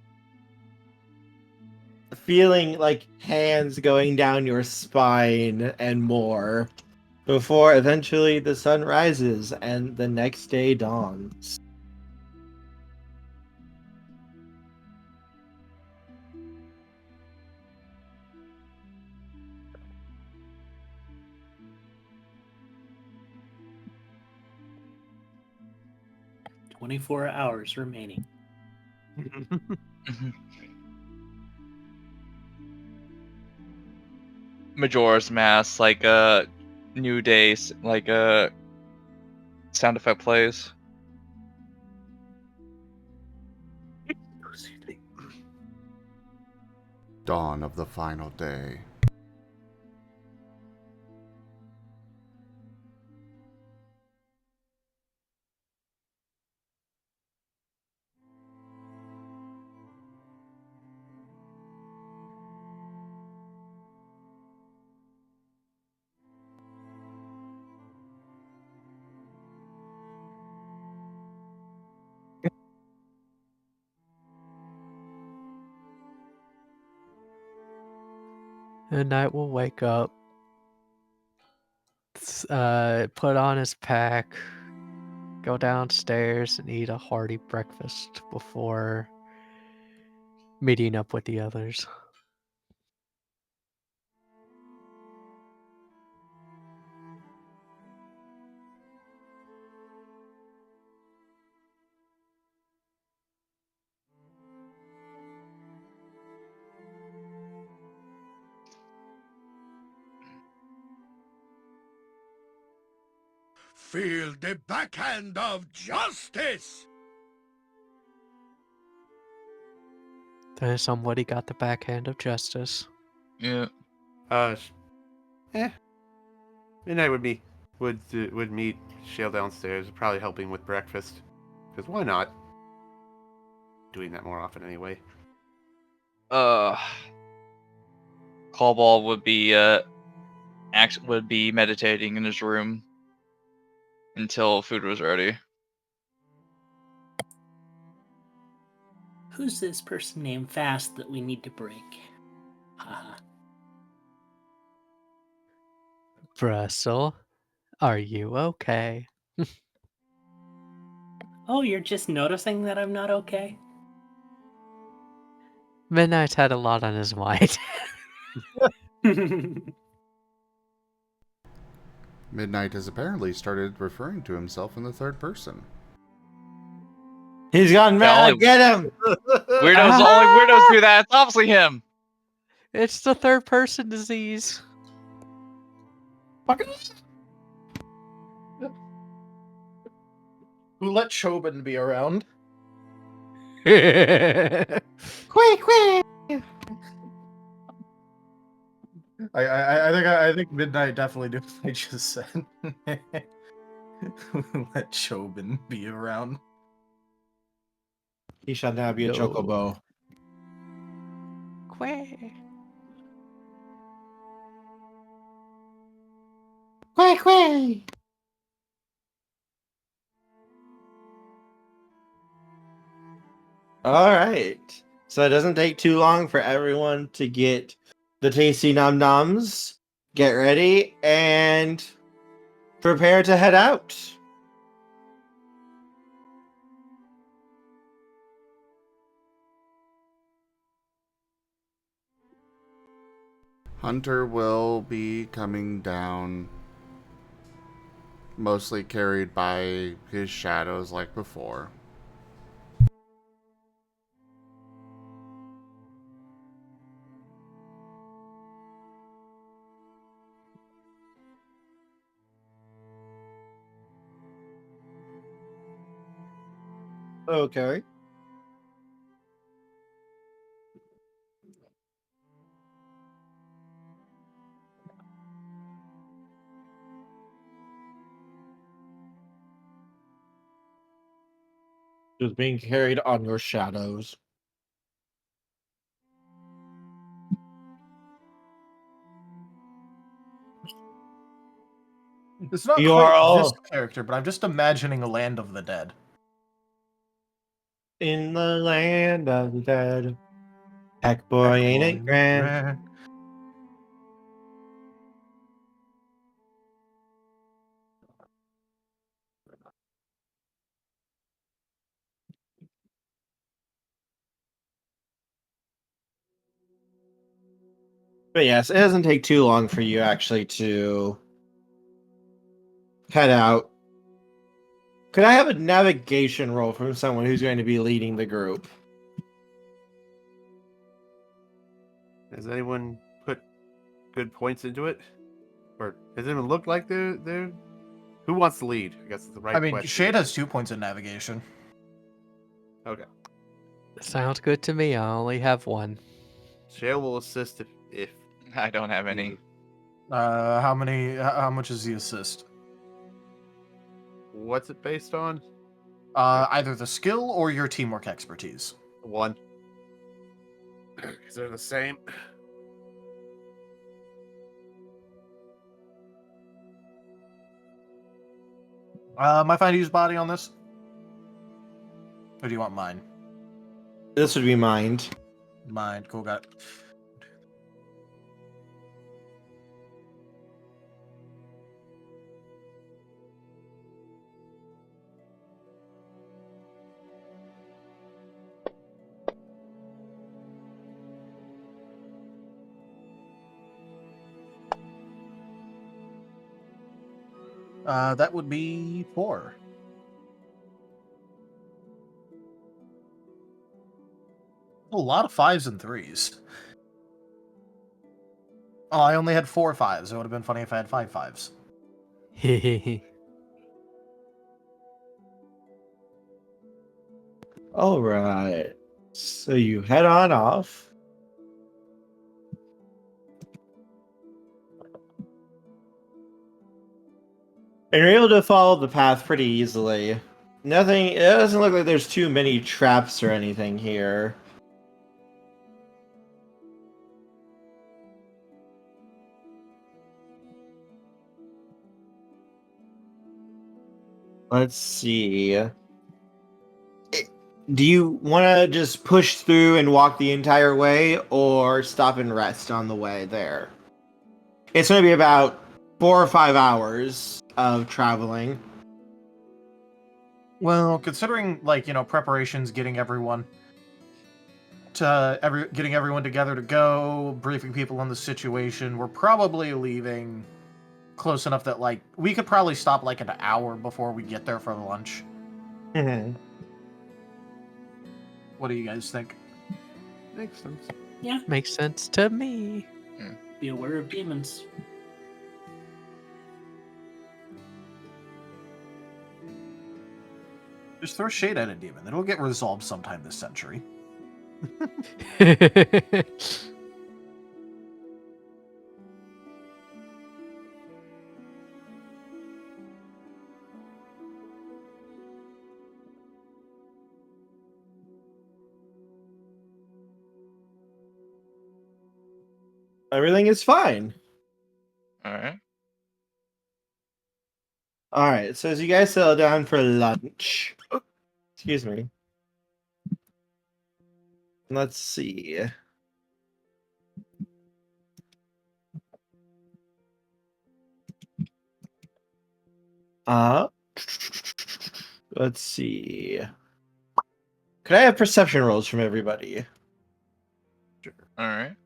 feeling like hands going down your spine, and more. Before eventually the sun rises and the next day dawns. "24 hours remaining." Majora's Mask, like a New Day, like a sound effect plays. Dawn of the final day. And Knight will wake up, put on his pack, go downstairs and eat a hearty breakfast before meeting up with the others. Feel the backhand of justice! Somebody got the backhand of justice. Yeah. Midnight would meet Shale downstairs, probably helping with breakfast. Because why not? Doing that more often anyway. Cobalt would be meditating in his room until food was ready. Who's this person named Fast that we need to break? Haha. Brussel, are you okay? Oh, you're just noticing that I'm not okay? Midnight's had a lot on his mind. Midnight has apparently started referring to himself in the third person. He's gone mad. only- Get him! Weirdos, only weirdos do that. It's obviously him. It's the third person disease. Who let Chobin be around? Quick! I think Midnight definitely did what I just said. Let Chobin be around. He shall now be a No. chocobo. Quay. Quick! Alright. So it doesn't take too long for everyone to get the tasty nom noms, get ready, and prepare to head out. Hunter will be coming down mostly carried by his shadows like before. Okay. Just being carried on your shadows. It's not You are quite this all character, but I'm just imagining a land of the dead. in the land of the dead. Heck boy, ain't it grand? But yes, it doesn't take too long for you actually to head out. Could I have a navigation roll from someone who's going to be leading the group? Has anyone put good points into it? Or does it even look like they're... Who wants to lead? I guess is the right I mean, question. Shade has 2 points in navigation. Okay. Sounds good to me. I only have one. Shale will assist if I don't have any. needed. How much is the assist? What's it based on? Either the skill or your teamwork expertise. 1. Because they're the same. My find use body on this? Or do you want mine? This would be mind. Mine, cool, got it. That would be 4. A lot of 5s and 3s. Oh, I only had 4 5s. It would have been funny if I had 5 5s. All right. So you head on off. And you're able to follow the path pretty easily. Nothing, it doesn't look like there's too many traps or anything here. Let's see. Do you want to just push through and walk the entire way, or stop and rest on the way there? It's going to be about 4 or 5 hours of traveling. Well, considering, like, preparations, getting everyone together to go, briefing people on the situation, we're probably leaving close enough that, like, we could probably stop, like, an hour before we get there for lunch. Mhm. What do you guys think? Makes sense. Yeah, Makes sense to me. be aware of demons. Just throw shade at a demon. It'll get resolved sometime this century. Everything is fine. Alright. All right, so as you guys settle down for lunch, excuse me. Let's see. Uh, let's see. Could I have perception rolls from everybody? Alright.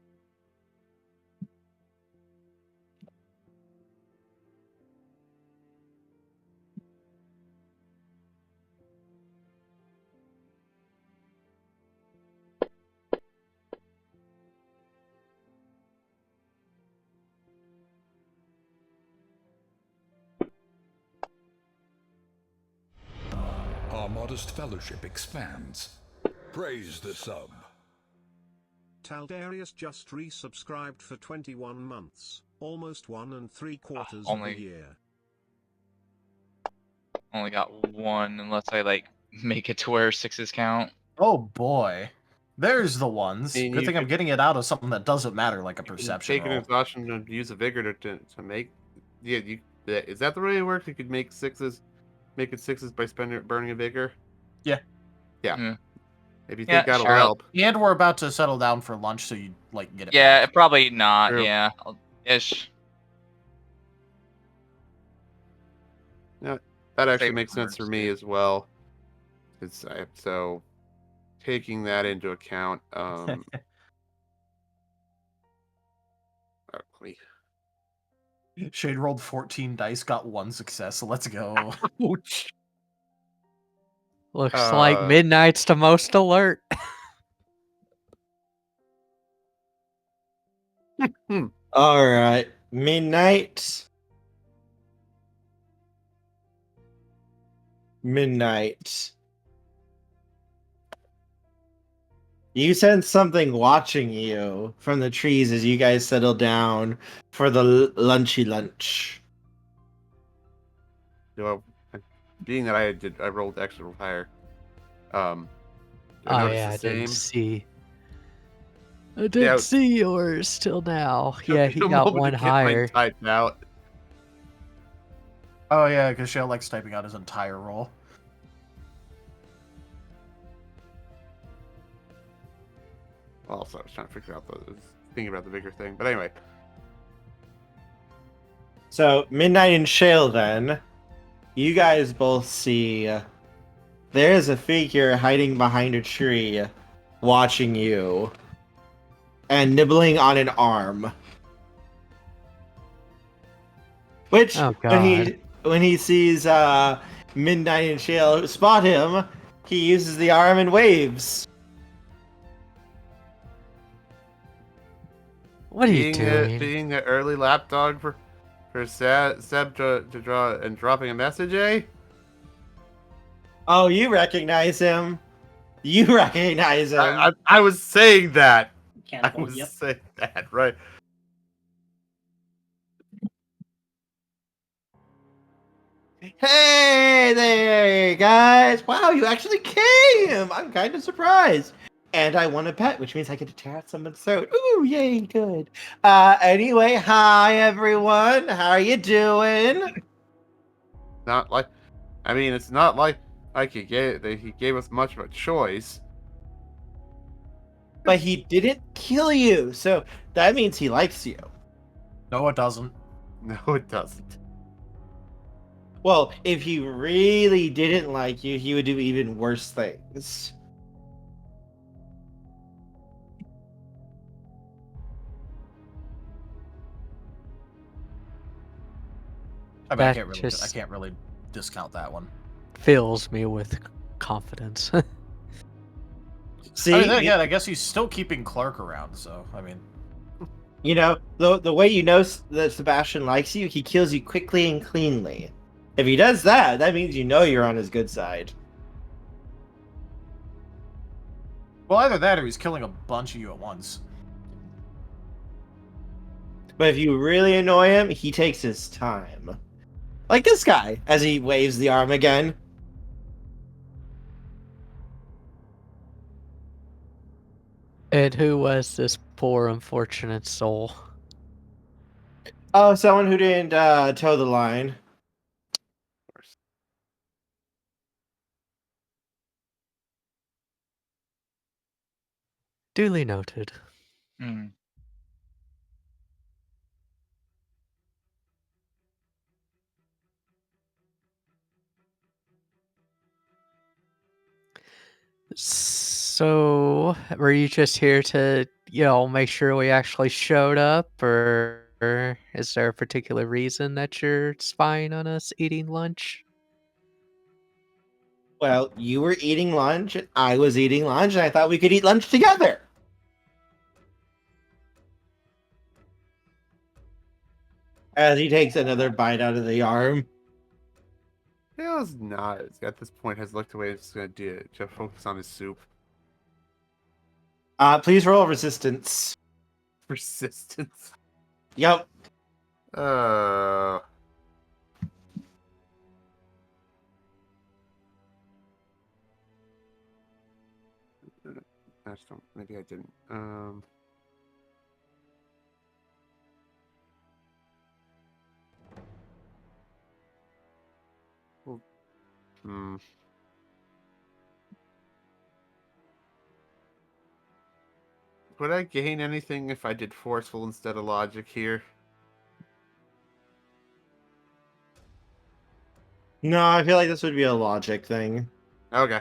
our modest fellowship expands. Praise the sub. Taldarius just resubscribed for 21 months, almost 1 3/4 of Only- the year. Only got one, unless I like make it to where 6s count. Oh boy. There's the ones. And Good you thing I'm could- getting it out of something that doesn't matter, like a You can perception take an roll. exhaustion and use a vigor to make. Yeah, is that the way it works? You could make 6s, make it 6s by burning a vigor. Yeah. Maybe you Yeah, think that'll sure. help. And we're about to settle down for lunch, so you like get it Yeah, back. probably not. True. Yeah, ish. That actually Save makes sense for numbers, me too. as well. So taking that into account, let me- Shade rolled 14 dice, got 1 success, so let's go. Ouch. Looks like Midnight's the most alert. All right, Midnight. You sense something watching you from the trees as you guys settle down for the lunchy lunch. Being that I rolled extra higher. Do I Oh notice yeah, the I didn't same? see. I didn't see yours till now. Yeah, he Took me a got moment one to get mine higher. typed out. Oh yeah, because Shale likes typing out his entire roll. Also, I was trying to figure out thinking about the vigor thing, but anyway. So, Midnight and Shale, then, you guys both see there's a figure hiding behind a tree watching you and nibbling on an arm. Which, Oh, when he sees Midnight and Shale spot him, he uses the arm and waves. What are you doing? Being the early lapdog for Seb to draw and dropping a message, eh? Oh, you recognize him. You recognize him. I was saying that. I Cannibal, was yep. saying that, right? Hey there, guys! Wow, you actually came! I'm kind of surprised. And I won a pet, which means I get to tear out someone's throat. Ooh, yay, good. Anyway, hi everyone. How are you doing? Not like, I mean, it's not like he gave us much of a choice. But he didn't kill you, so that means he likes you. No, it doesn't. No, it doesn't. Well, if he really didn't like you, he would do even worse things. I mean, That I just can't really discount that one. fills me with confidence. See, I mean, then again, I guess he's still keeping Clark around, so I mean, you know, the way you know that Sebastian likes you, he kills you quickly and cleanly. If he does that, that means you know you're on his good side. well, either that or he's killing a bunch of you at once. But if you really annoy him, he takes his time. Like this guy, as he waves the arm again. And who was this poor unfortunate soul? Oh, someone who didn't toe the line. Duly noted. Hmm. So, were you just here to, make sure we actually showed up, or is there a particular reason that you're spying on us eating lunch? Well, you were eating lunch, and I was eating lunch, and I thought we could eat lunch together. As he takes another bite out of the arm. Shale's not at this point has looked away. It's gonna do it to focus on his soup. Please roll resistance. Persistence. Yep. Maybe I didn't. Well, Would I gain anything if I did forceful instead of logic here? No, I feel like this would be a logic thing. Okay.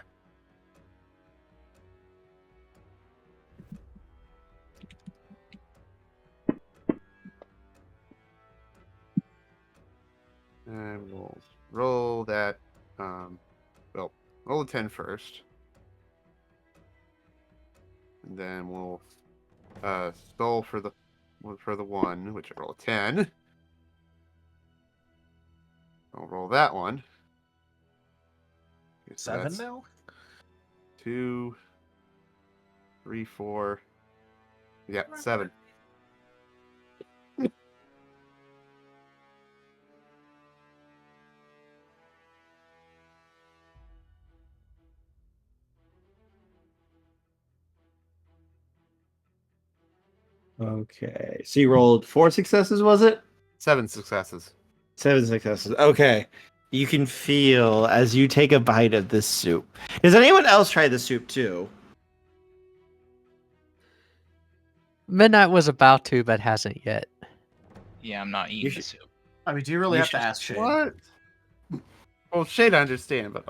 And we'll roll that. Well, roll a 10 first. And then we'll stall for the 1, which I roll a 10. I'll roll that one. Okay, so 7 that's now? 2, 3, 4. Yeah, 7. Okay. So you rolled 4 successes, was it? 7 successes. 7 successes. Okay. You can feel as you take a bite of this soup. Does anyone else try the soup too? Midnight was about to, but hasn't yet. Yeah, I'm not eating the soup. I mean, do you really You have to should- ask Shade? What? Well, Shade I understand, but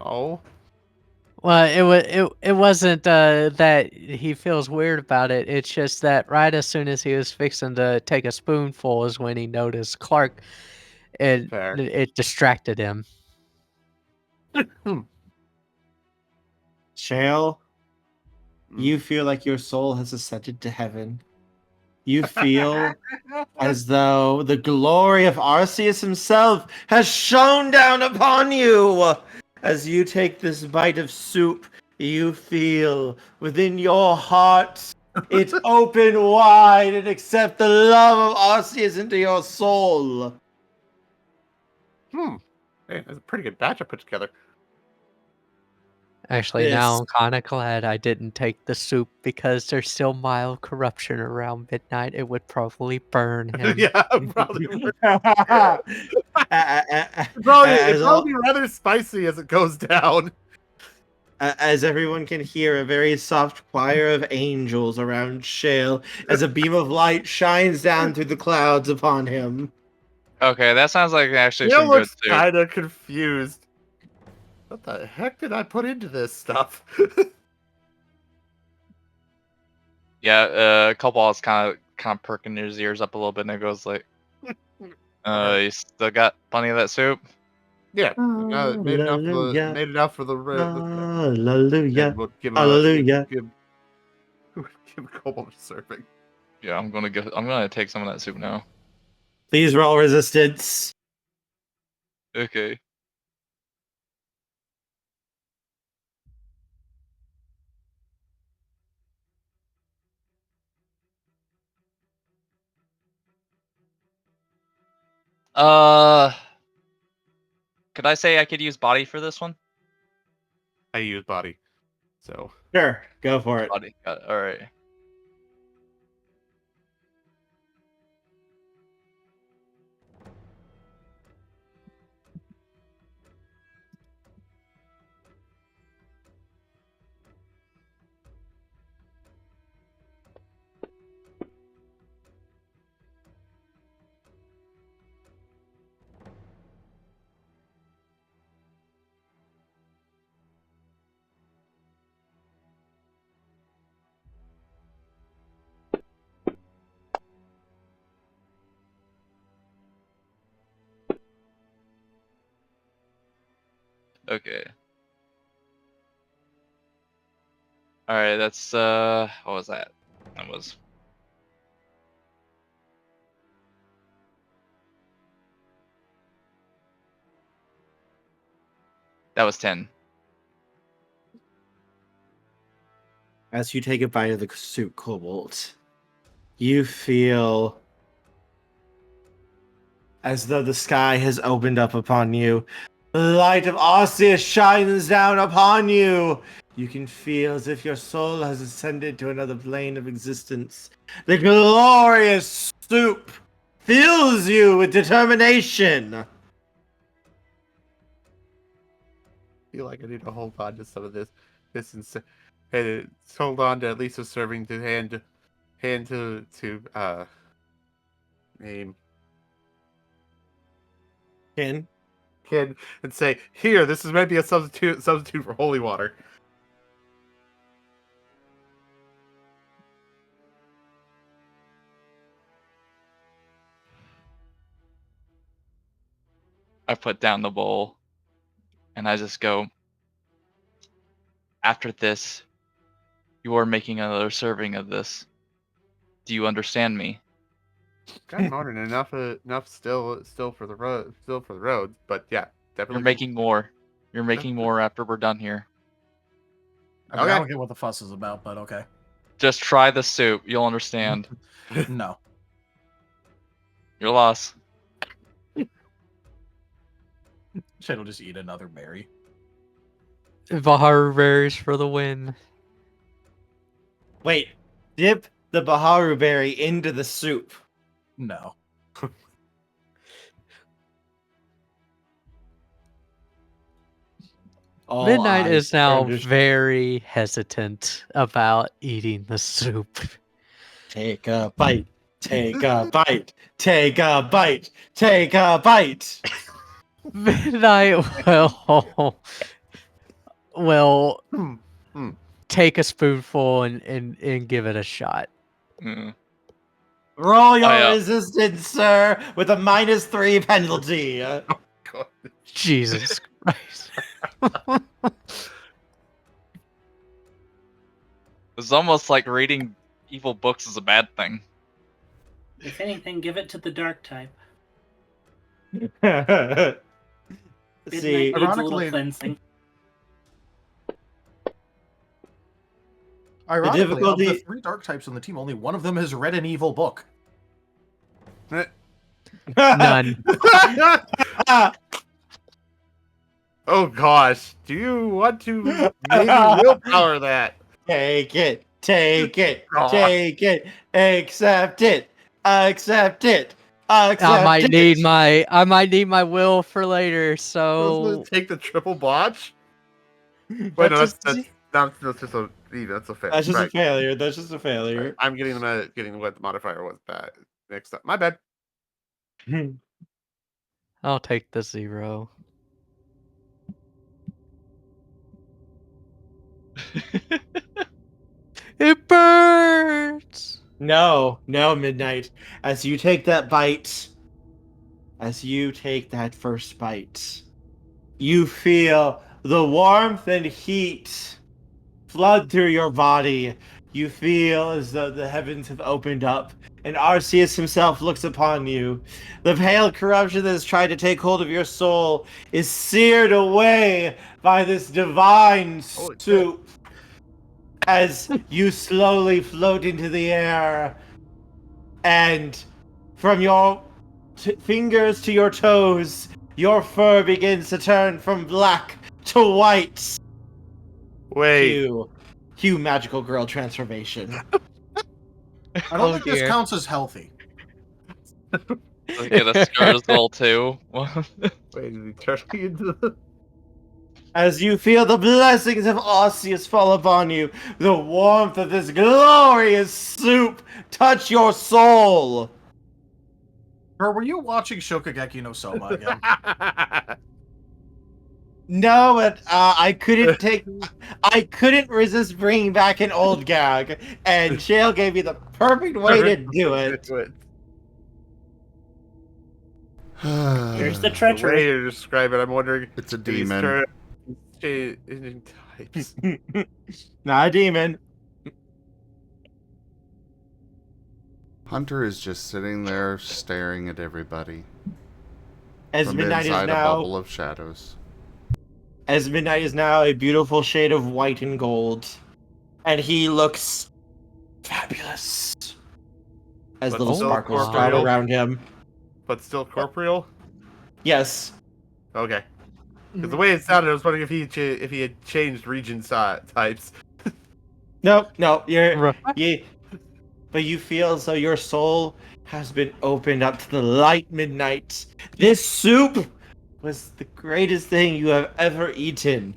Well, it wasn't that he feels weird about it. It's just that right as soon as he was fixing to take a spoonful is when he noticed Clark, and fair. it distracted him. Shale, you feel like your soul has ascended to heaven. You feel as though the glory of Arceus himself has shone down upon you. As you take this bite of soup, you feel within your heart it open wide and accept the love of Arceus into your soul. Hey, that's a pretty good batch I put together. Actually, now I'm kind of glad I didn't take the soup because there's still mild corruption around midnight. It would probably burn him. Yeah, probably. It'd As probably be rather spicy as it goes down. As everyone can hear, a very soft choir of angels around Shale as a beam of light shines down through the clouds upon him. Okay, that sounds like actually Shale some good looks soup. kind of confused. What the heck did I put into this stuff? Yeah, Cobalt's kind of perking his ears up a little bit, and it goes like, "You still got plenty of that soup?" Yeah, made enough for the Hallelujah. We'll give Hallelujah. give Cobalt a serving. Yeah, I'm gonna take some of that soup now. Please roll resistance. Okay. Could I say I could use body for this one? I use body, so Sure, go for it. Body. Got it. All right. Okay. All right. That's what was that? That was. That was 10. As you take a bite of the soup, Cobalt, you feel as though the sky has opened up upon you. The light of Arceus shines down upon you. You can feel as if your soul has ascended to another plane of existence. The glorious soup fills you with determination. I feel like I need to hold on to some of this. And hold on to at least a serving to hand to name Ken? kid and say, "Here, this is maybe a substitute for holy water." I put down the bowl, and I just go, after this, you are making another serving of this. Do you understand me? Got more than enough still for the road, but yeah, definitely. You're making more. You're making more after we're done here. I mean, Okay. I don't get what the fuss is about, but okay. Just try the soup. You'll understand. No. Your loss. Shale will just eat another berry. Baharu berries for the win. Wait, dip the Baharu berry into the soup. No. All Midnight eyes is now turn to very hesitant about eating the soup. Take a bite. Take a bite. Take a bite. Take a bite. Midnight will take a spoonful and give it a shot. Mm. Roll your I, resistance, sir, with a -3 penalty. God. Jesus Christ. It's almost like reading evil books is a bad thing. If anything, give it to the dark type. See, Midnight needs a ironically- little cleansing. Ironically, of difficulty- the 3 dark types on the team, only one of them has read an evil book. None. Oh gosh, do you want to maybe willpower that? Take it. Take it. Aw. Take it. Accept it. Accept it. Accept I might it. need my will for later, so Take the triple botch. Wait, That's no, just- that's just a fail. That's just Right. a failure. That's just a Right. failure. I'm getting what the modifier was that next up. My bad. I'll take the 0. It burns. No, Midnight. As you take that bite, as you take that first bite, you feel the warmth and heat flood through your body. You feel as though the heavens have opened up, and Arceus himself looks upon you. The pale corruption that has tried to take hold of your soul is seared away by this divine Holy soup. As you slowly float into the air, and from your fingers to your toes, your fur begins to turn from black to white. Wait. Hue magical girl transformation. I don't think this dear. counts as healthy. Get a Scarsdale too. Wait, did he turn me into the... As you feel the blessings of Arceus fall upon you, the warmth of this glorious soup touch your soul. Or were you watching Shokugeki no Soma again? No, but I couldn't resist bringing back an old gag, and Shale gave me the perfect way to do it. Here's the The treachery. way you describe it, I'm wondering. It's a if he's demon. turned in types. Not a demon. Hunter is just sitting there staring at everybody As from midnight is inside a now bubble of shadows. as midnight is now a beautiful shade of white and gold, and he looks fabulous as But little still sparkles sprout corporeal? around him. But still corporeal? Yes. Okay. Because the way it sounded, I was wondering if he had changed region types. No, Right. but you feel as though your soul has been opened up to the light midnight. This soup was the greatest thing you have ever eaten.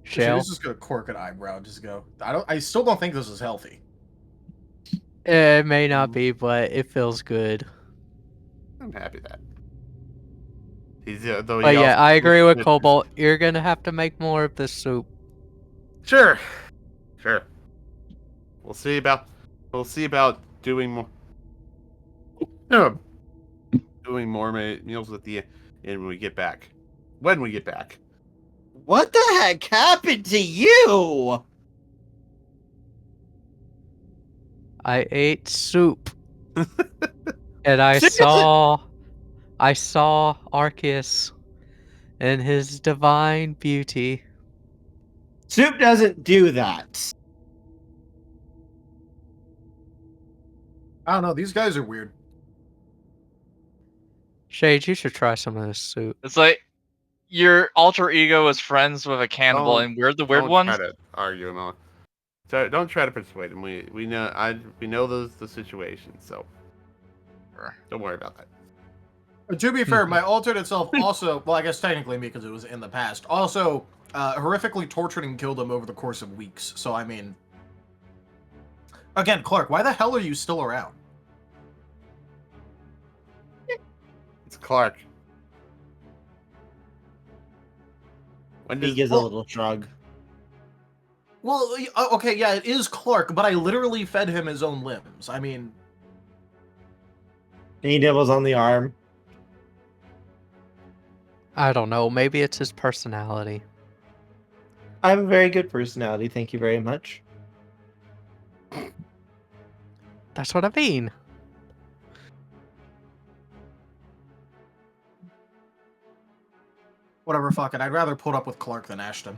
Shale. Just gonna cork an eyebrow. Just go. I still don't think this is healthy. It may not be, but it feels good. I'm happy that. He's though. But he yeah, also I agree with Cobalt. You're gonna have to make more of this soup. Sure. We'll see about doing more. Doing more meals at the end when we get back. When we get back. What the heck happened to you? I ate soup. And I Seriously? saw Arceus in his divine beauty. Soup doesn't do that. I don't know. These guys are weird. Shade, you should try some of this soup. It's like your alter ego is friends with a cannibal, and we're the weird don't ones. Try to argue him on. So don't try to persuade him. We know the situation, so don't worry about that. To be fair, my alternate self also, well, I guess technically me because it was in the past, also horrifically tortured and killed him over the course of weeks. So, I mean, again, Clark, why the hell are you still around? It's Clark. He gives a little shrug. Well, okay, yeah, it is Clark, but I literally fed him his own limbs. I mean... He nibbles on the arm. I don't know. Maybe it's his personality. I have a very good personality, thank you very much. That's what I mean. Whatever, fuck it. I'd rather put up with Clark than Ashton.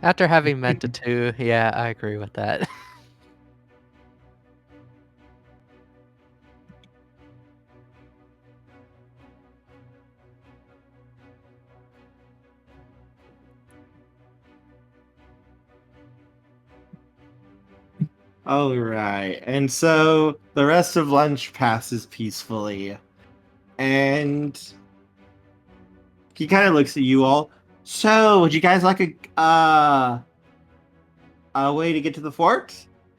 After having met the two, yeah, I agree with that. All right, and so the rest of lunch passes peacefully, and he kind of looks at you all. So, would you guys like a way to get to the fort?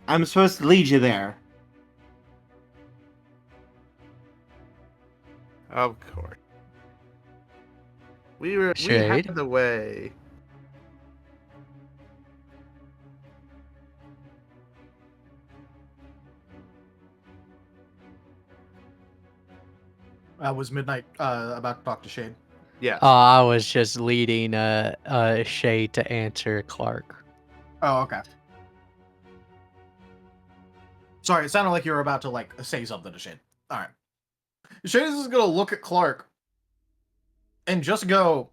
I'm supposed to lead you there. Of course. We Shade? had the way. Was Midnight about to talk to Shade? Yes. I was just leading Shade to answer Clark. Oh, okay. Sorry, it sounded like you were about to, like, say something to Shade. Alright. Shade is just gonna look at Clark and just go,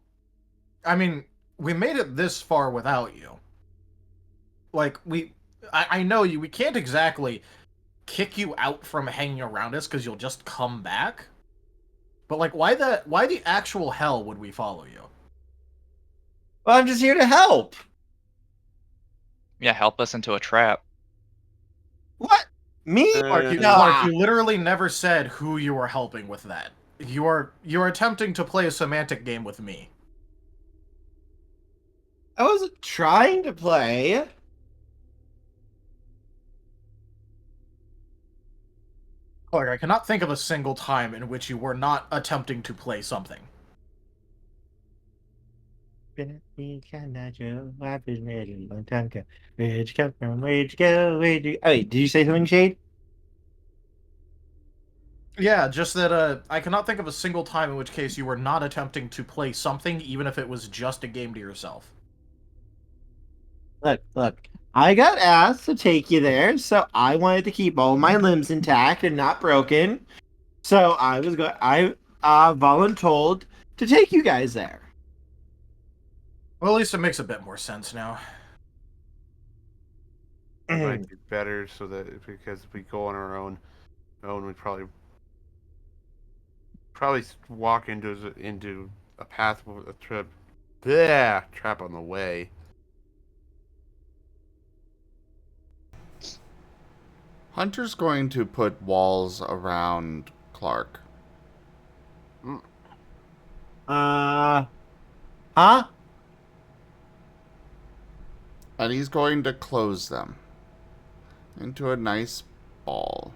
I mean, we made it this far without you. Like, I know you, we can't exactly kick you out from hanging around us because you'll just come back. But, like, why the actual hell would we follow you? Well, I'm just here to help. Yeah, help us into a trap. What? Me? Clark, you literally never said who you were helping with that. You're attempting to play a semantic game with me. I wasn't trying to play. Clark, I cannot think of a single time in which you were not attempting to play something. Where'd you come from? Where'd you go? Where'd you... Oh, wait, did you say something, Shade? Yeah, just that I cannot think of a single time in which case you were not attempting to play something, even if it was just a game to yourself. Look. I got asked to take you there, so I wanted to keep all my limbs intact and not broken. So I voluntold to take you guys there. Well, at least it makes a bit more sense now. Might be better so that because if we go on our own, we probably walk into a path with a trap on the way. Hunter's going to put walls around Clark. Huh? And he's going to close them into a nice ball.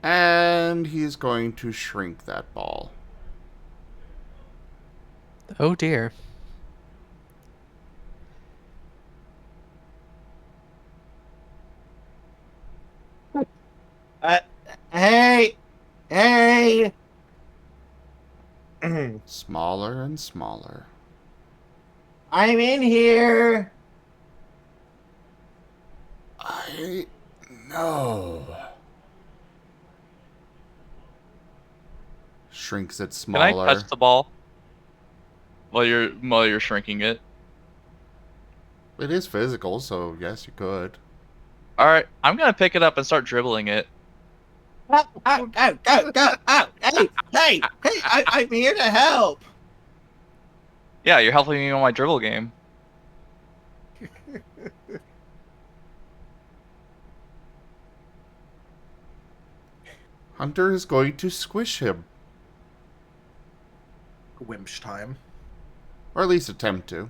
And he's going to shrink that ball. Oh dear. Hey! Smaller and smaller. I'm in here! I know. Shrinks it Can smaller. I touch the ball while you're shrinking it? It is physical, so yes, you could. All right, I'm gonna pick it up and start dribbling it. Go! Hey! I'm here to help! Yeah, you're helping me on my dribble game. Hunter is going to squish him. Wimch time. Or at least attempt to.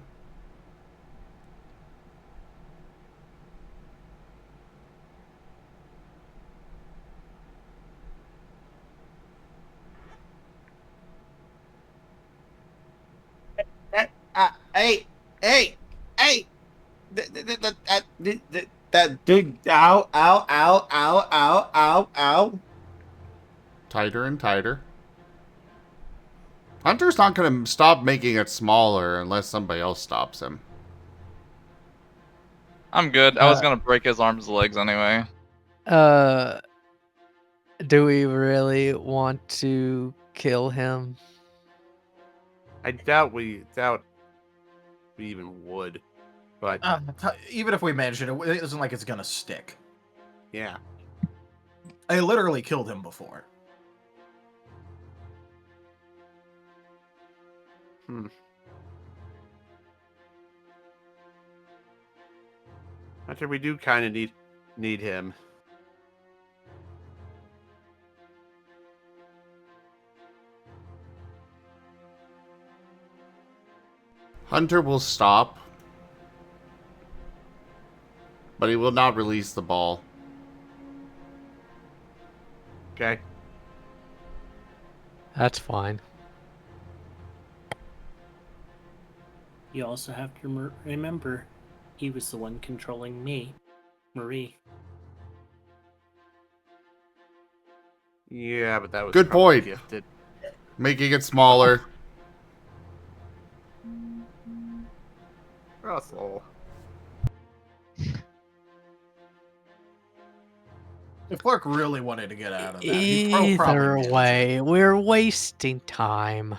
Hey! That dude, ow. Tighter and tighter. Hunter's not going to stop making it smaller unless somebody else stops him. I'm good. I was gonna break his arms and legs anyway. Do we really want to kill him? I doubt we even would, but Even if we manage it, it isn't like it's gonna stick. yeah. I literally killed him before. Hunter, we do kind of need him. Hunter will stop, but he will not release the ball. Okay. That's fine. You also have to remember, he was the one controlling me, Marie. Yeah, but that was Good probably point. Gifted. Making it smaller. Brussel. If Clark really wanted to get out of that, he'd probably Either manage way, it. we're wasting time.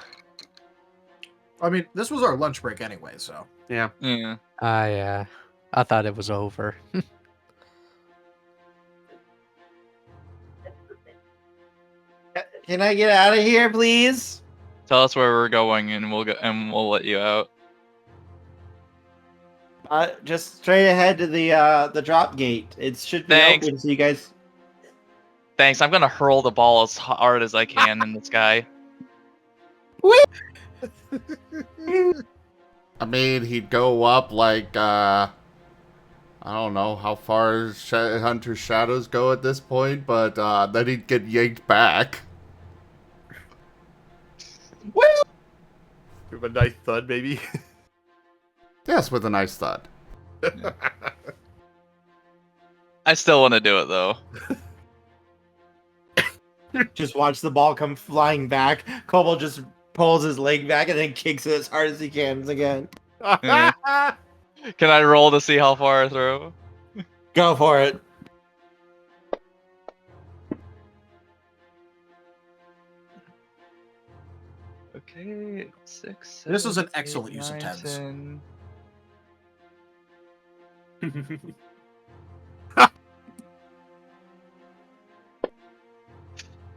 I mean, this was our lunch break anyway, so. Yeah. Yeah. Yeah. I thought it was over. Can I get out of here, please? Tell us where we're going, and we'll let you out. Just straight ahead to the drop gate. It should be Thanks. open, so you guys. Thanks. I'm gonna hurl the ball as hard as I can in the sky. I mean, he'd go up like, I don't know how far Hunter's shadows go at this point, but then he'd get yanked back. Give a nice thud, maybe. Yes, with a nice thud. I still want to do it though. Just watch the ball come flying back. Cobalt just pulls his leg back and then kicks it as hard as he can again. Can I roll to see how far I throw? Go for it. Okay, 6. This is an 7, excellent 8, use of 9, tens. 10.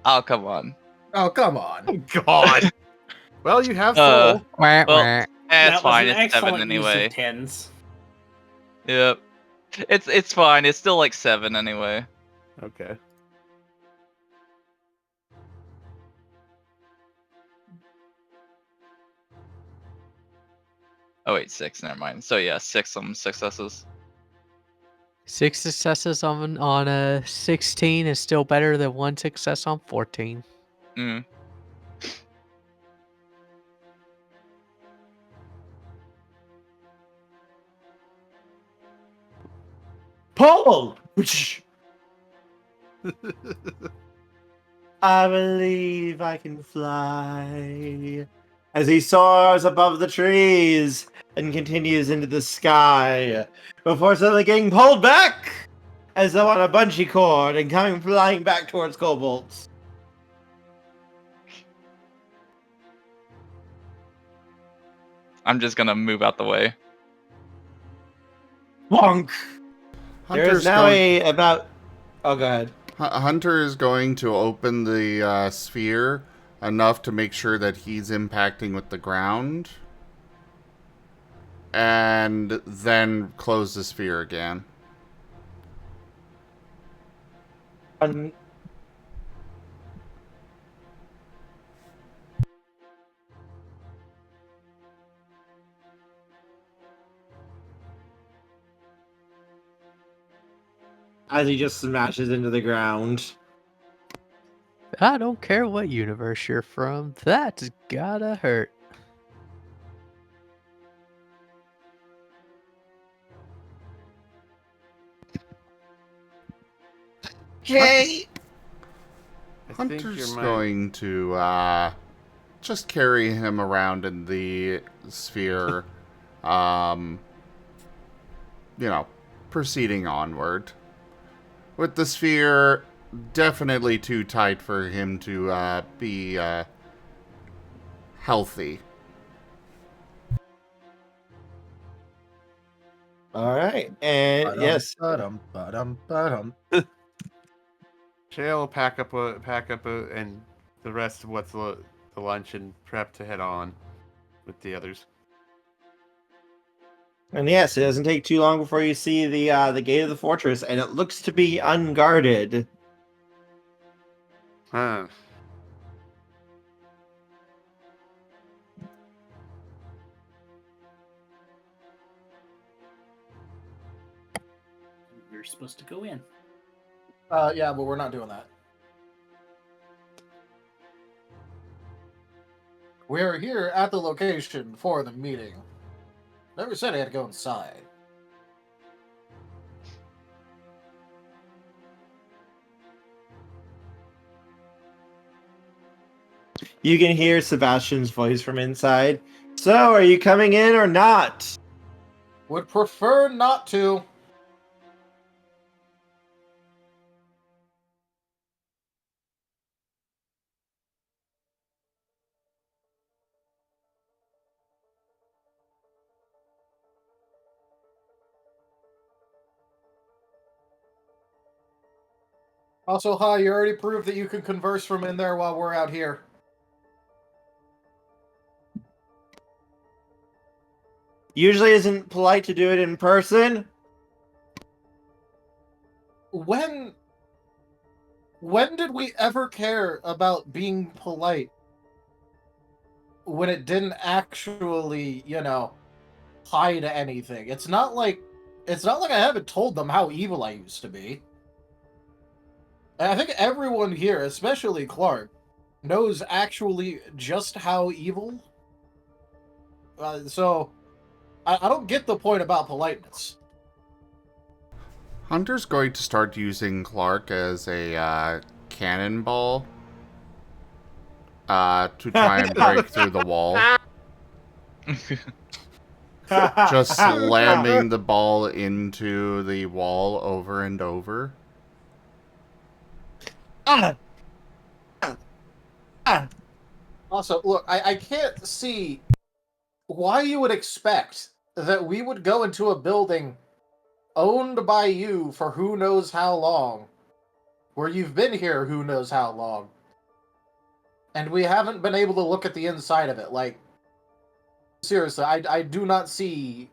Oh, come on. Oh, come on. God. Well, you have Uh, full. Well, it's that was fine. an It's 7 excellent use anyway. of tens. Yep. It's fine. It's still like 7 anyway. Okay. Oh wait, 6. Never mind. So yeah, 6 successes. 6 successes on a 16 is still better than 1 success on 14. Mm. Pull! I believe I can fly. As he soars above the trees and continues into the sky, before suddenly getting pulled back as though on a bungee cord and coming flying back towards Cobalt. I'm just gonna move out the way. Bonk! There is Hunter's now going, about. Oh, go ahead. Hunter is going to open the sphere enough to make sure that he's impacting with the ground. And then close the sphere again. As he just smashes into the ground. I don't care what universe you're from. That's gotta hurt. Okay. I think Hunter's you're going to just carry him around in the sphere, proceeding onward. With the sphere definitely too tight for him to be healthy. All right, and yes, Shale will pack up and the rest of what's the lunch and prep to head on with the others. and yes, it doesn't take too long before you see the gate of the fortress, and it looks to be unguarded. Huh. We're supposed to go in. Yeah, but we're not doing that. We're here at the location for the meeting. Never said I had to go inside. You can hear Sebastian's voice from inside. So, are you coming in or not? Would prefer not to. Also, hi, you already proved that you can converse from in there while we're out here. Usually isn't polite to do it in person. When did we ever care about being polite? When it didn't actually, hide anything. It's not like I haven't told them how evil I used to be. And I think everyone here, especially Clark, knows actually just how evil. So I don't get the point about politeness. Hunter's going to start using Clark as a cannonball. to try and break through the wall. Just slamming the ball into the wall over and over. Also, look, I can't see why you would expect that we would go into a building owned by you for who knows how long, where you've been here who knows how long, and we haven't been able to look at the inside of it. Like, seriously, I do not see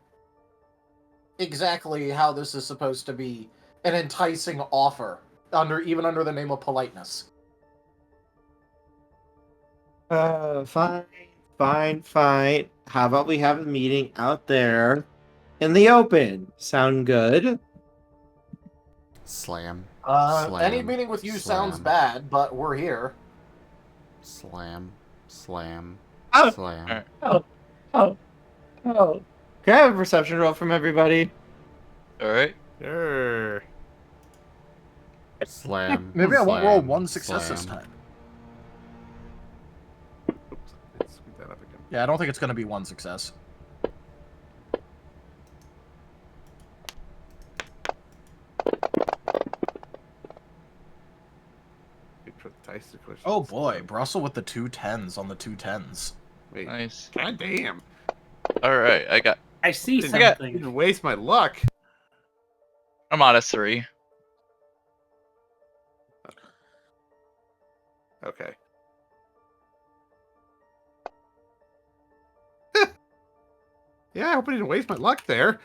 exactly how this is supposed to be an enticing offer, even under the name of politeness. Fine. How about we have a meeting out there in the open? Sound good? Slam. Any meeting with you sounds bad, but we're here. Slam. Slam. Oh. Slam. Oh. Can I have a perception roll from everybody? Alright. Sure. Slam. Maybe I won't roll slam, one success this slam. time. Let's speed that up again. Yeah, I don't think it's going to be one success. Wait for the dice to push. Oh boy, Brussel with the 2 10s on the 2 10s. Wait. Nice. God damn. Alright, I see I something. didn't waste my luck. I'm on a 3. Okay. Yeah, I hope I didn't waste my luck there.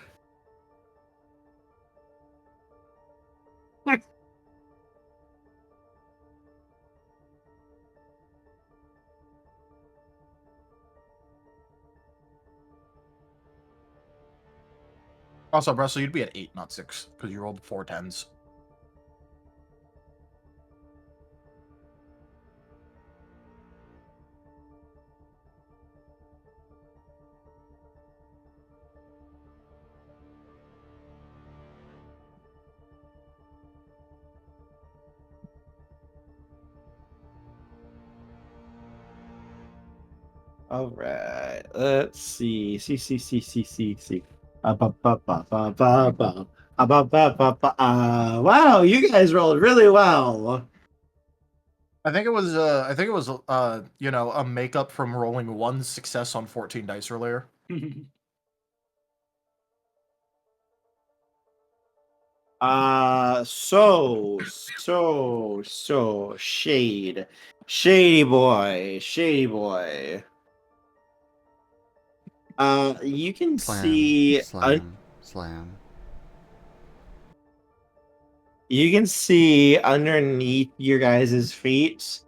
Also, Brussel, you'd be at 8, not 6, because you rolled 4 10s. All right. Let's see. See. Wow, you guys rolled really well. I think it was you know, a makeup from rolling 1 success on 14 dice earlier. So shady boy. You can Slam. see Slam. you can see underneath your guys' feet.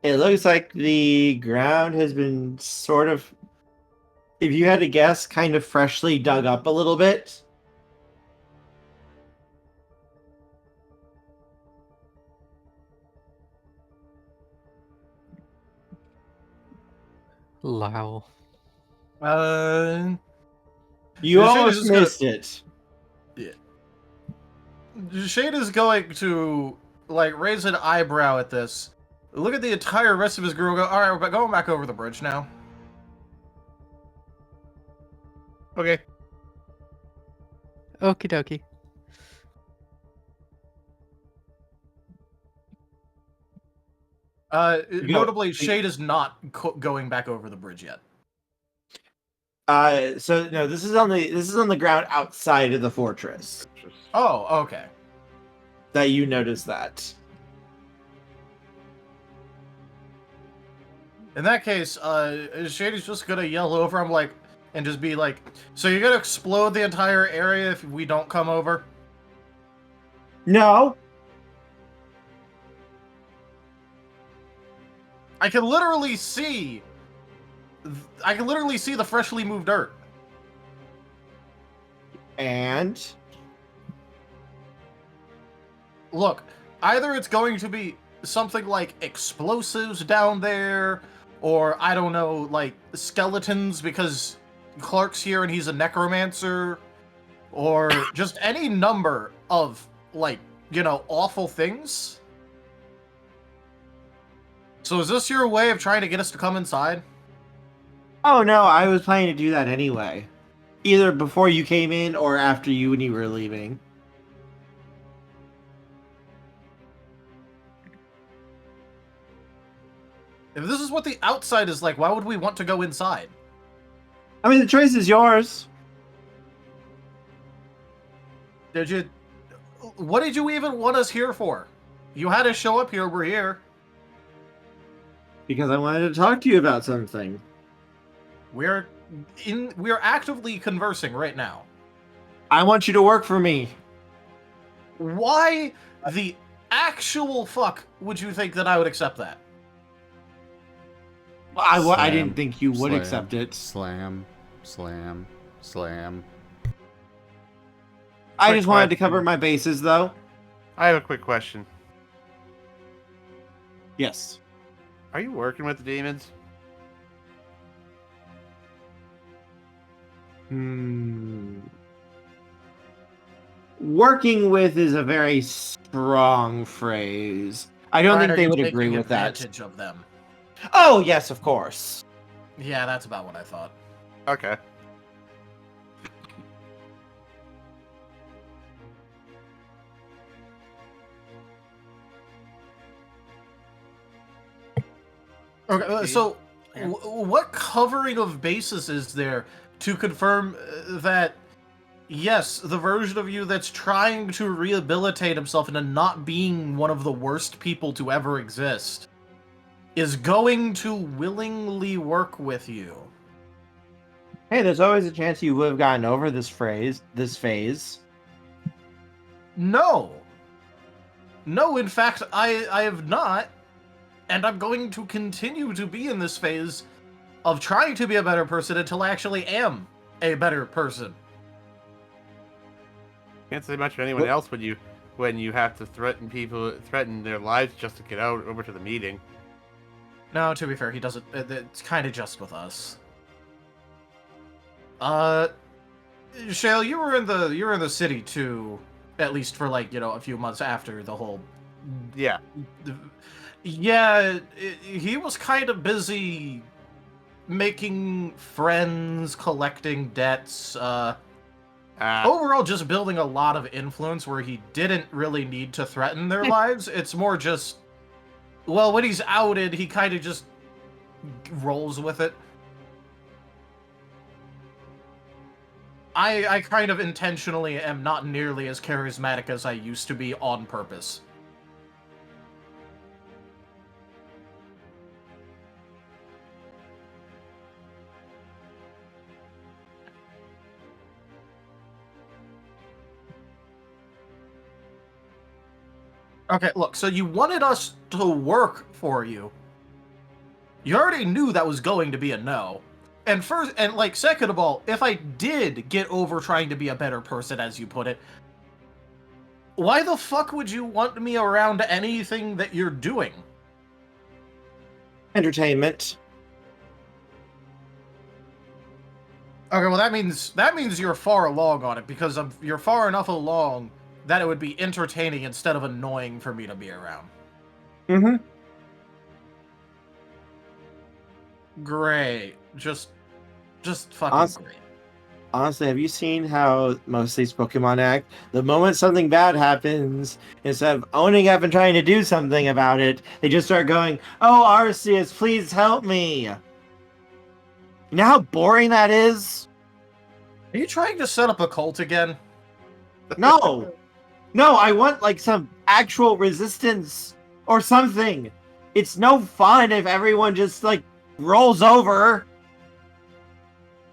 It looks like the ground has been sort of, if you had to guess, kind of freshly dug up a little bit. Wow. You Shade almost is missed it. Shade is going to like raise an eyebrow at this. Look at the entire rest of his group. Go, all right, we're going back over the bridge now. Okay. Okie dokie. Notably, Shade is not going back over the bridge yet. So no, this is on the ground outside of the fortress. Oh, okay. That you notice that. In that case, Shady's just gonna yell over him, like, and just be like, "So you're gonna explode the entire area if we don't come over?" No. I can literally see the freshly moved dirt. And look, either it's going to be something like explosives down there, or I don't know, like skeletons because Clark's here and he's a necromancer, or just any number of, like, you know, awful things. So is this your way of trying to get us to come inside? Oh no, I was planning to do that anyway. Either before you came in or after you when you were leaving. If this is what the outside is like, why would we want to go inside? I mean, the choice is yours. What did you even want us here for? You had us show up here, we're here. Because I wanted to talk to you about something. We're actively conversing right now. I want you to work for me. Why the actual fuck would you think that I would accept that? I didn't think you would accept it. Slam. I just wanted to cover my bases, though. I have a quick question. Yes. Are you working with the demons? Working with is a very strong phrase. I don't think they would agree with that. Advantage of them. Oh, yes, of course. Yeah, that's about what I thought. Okay. Okay, so what covering of bases is there to confirm that, yes, the version of you that's trying to rehabilitate himself into not being one of the worst people to ever exist is going to willingly work with you? Hey, there's always a chance you would have gotten over this phase. No. No, in fact, I have not. And I'm going to continue to be in this phase of trying to be a better person until I actually am a better person. Can't say much for anyone else when you have to threaten their lives just to get out over to the meeting. No, to be fair, he doesn't. It's kind of just with us. Shale, you were in the city too, at least for like a few months after the whole. Yeah. Yeah, he was kind of busy making friends, collecting debts, overall just building a lot of influence where he didn't really need to threaten their lives. It's more just, well, when he's outed, he kind of just rolls with it. I kind of intentionally am not nearly as charismatic as I used to be on purpose. Okay, look, so you wanted us to work for you. You already knew that was going to be a no. And second of all, if I did get over trying to be a better person, as you put it, why the fuck would you want me around anything that you're doing? Entertainment. Okay, well that means you're far along on it, because you're far enough along that it would be entertaining instead of annoying for me to be around. Mm-hmm. Great. Just fucking great. Honestly, have you seen how most of these Pokemon act? The moment something bad happens, instead of owning up and trying to do something about it, they just start going, "Oh, Arceus, please help me." You know how boring that is? Are you trying to set up a cult again? No! No, I want, like, some actual resistance or something. It's no fun if everyone just, like, rolls over.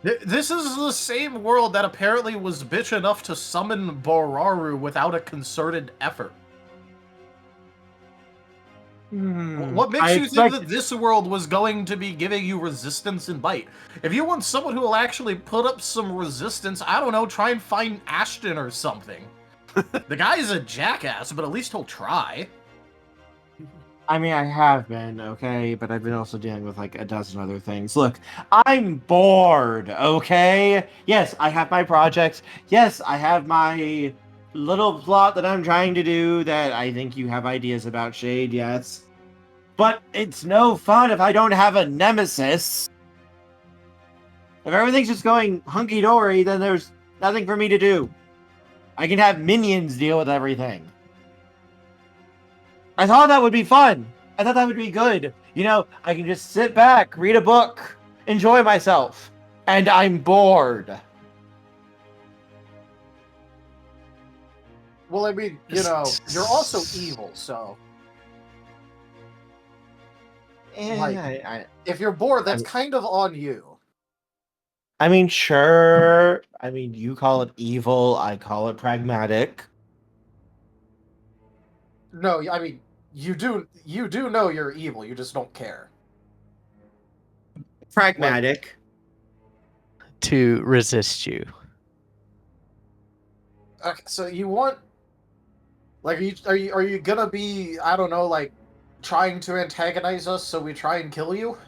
This is the same world that apparently was bitch enough to summon Boraru without a concerted effort. What makes you think that this world was going to be giving you resistance and bite? If you want someone who will actually put up some resistance, I don't know, try and find Ashton or something. The guy is a jackass, but at least he'll try. I mean, I have been, okay? But I've been also dealing with, like, a dozen other things. Look, I'm bored, okay? Yes, I have my projects. Yes, I have my little plot that I'm trying to do that I think you have ideas about, Shade, yes. But it's no fun if I don't have a nemesis. If everything's just going hunky-dory, then there's nothing for me to do. I can have minions deal with everything. I thought that would be fun. I thought that would be good. You know, I can just sit back, read a book, enjoy myself. And I'm bored. Well, I mean, you know, you're also evil, so... Like, if you're bored, that's kind of on you. I mean, sure. I mean, you call it evil, I call it pragmatic. No, I mean, you do know you're evil, you just don't care. Pragmatic. To resist you. Okay, so you want... Like, are you gonna be, I don't know, like, trying to antagonize us so we try and kill you?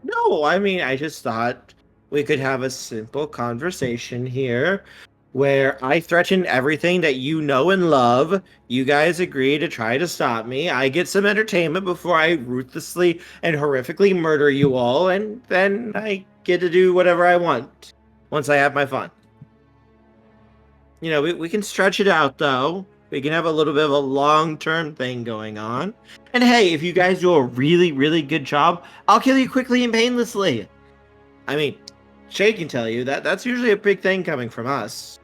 No, I mean, I just thought we could have a simple conversation here where I threaten everything that you know and love. You guys agree to try to stop me. I get some entertainment before I ruthlessly and horrifically murder you all, and then I get to do whatever I want once I have my fun. You know, we can stretch it out, though. We can have a little bit of a long-term thing going on. And hey, if you guys do a really, really good job, I'll kill you quickly and painlessly. I mean, Shade can tell you that that's usually a big thing coming from us.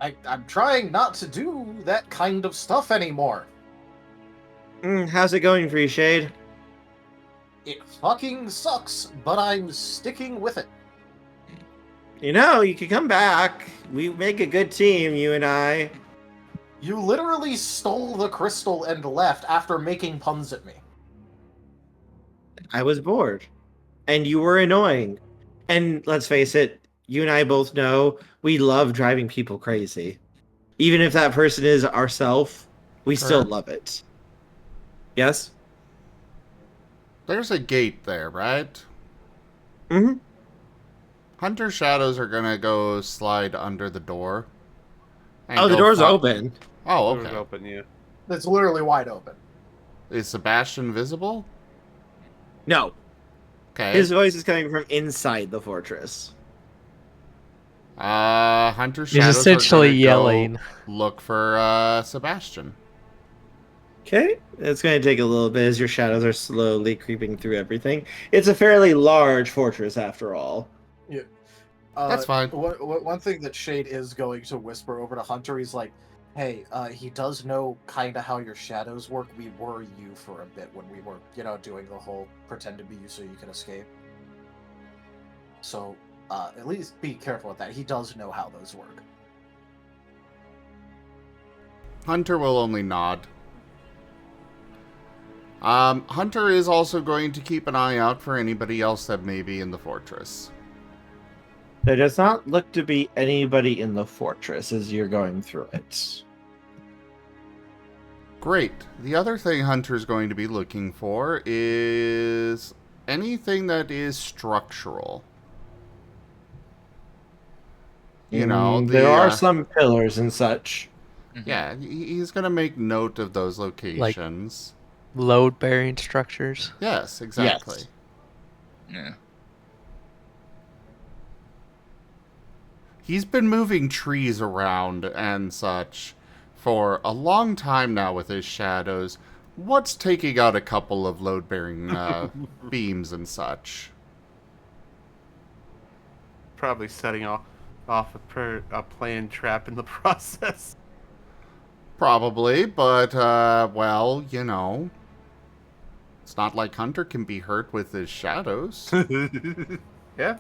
I'm trying not to do that kind of stuff anymore. How's it going for you, Shade? It fucking sucks, but I'm sticking with it. You know, you could come back. We make a good team, you and I. You literally stole the crystal and left after making puns at me. I was bored. And you were annoying. And let's face it, you and I both know we love driving people crazy. Even if that person is ourself, we still love it. Yes? There's a gate there, right? Mm-hmm. Hunter shadows are gonna go slide under the door. Oh, the door's open. Oh, okay. The door's open, yeah. It's literally wide open. Is Sebastian visible? No. Okay. His voice is coming from inside the fortress. Hunter He's shadows essentially are gonna yelling. go look for Sebastian. Okay, it's going to take a little bit as your shadows are slowly creeping through everything. It's a fairly large fortress, after all. Yeah. That's fine. One thing that Shade is going to whisper over to Hunter, he's like, hey, he does know kind of how your shadows work. We were you for a bit when we were, you know, doing the whole pretend to be you so you can escape. So, at least be careful with that. He does know how those work. Hunter will only nod. Hunter is also going to keep an eye out for anybody else that may be in the fortress. There does not look to be anybody in the fortress as you're going through it. Great. The other thing Hunter's going to be looking for is anything that is structural. You know, there are some pillars and such. Yeah, he's going to make note of those locations. Load-bearing structures? Yes, exactly. Yes. Yeah. He's been moving trees around and such for a long time now with his shadows. What's taking out a couple of load-bearing beams and such? Probably setting off a planned trap in the process. Probably, but, well, you know, it's not like Hunter can be hurt with his shadows. Yeah.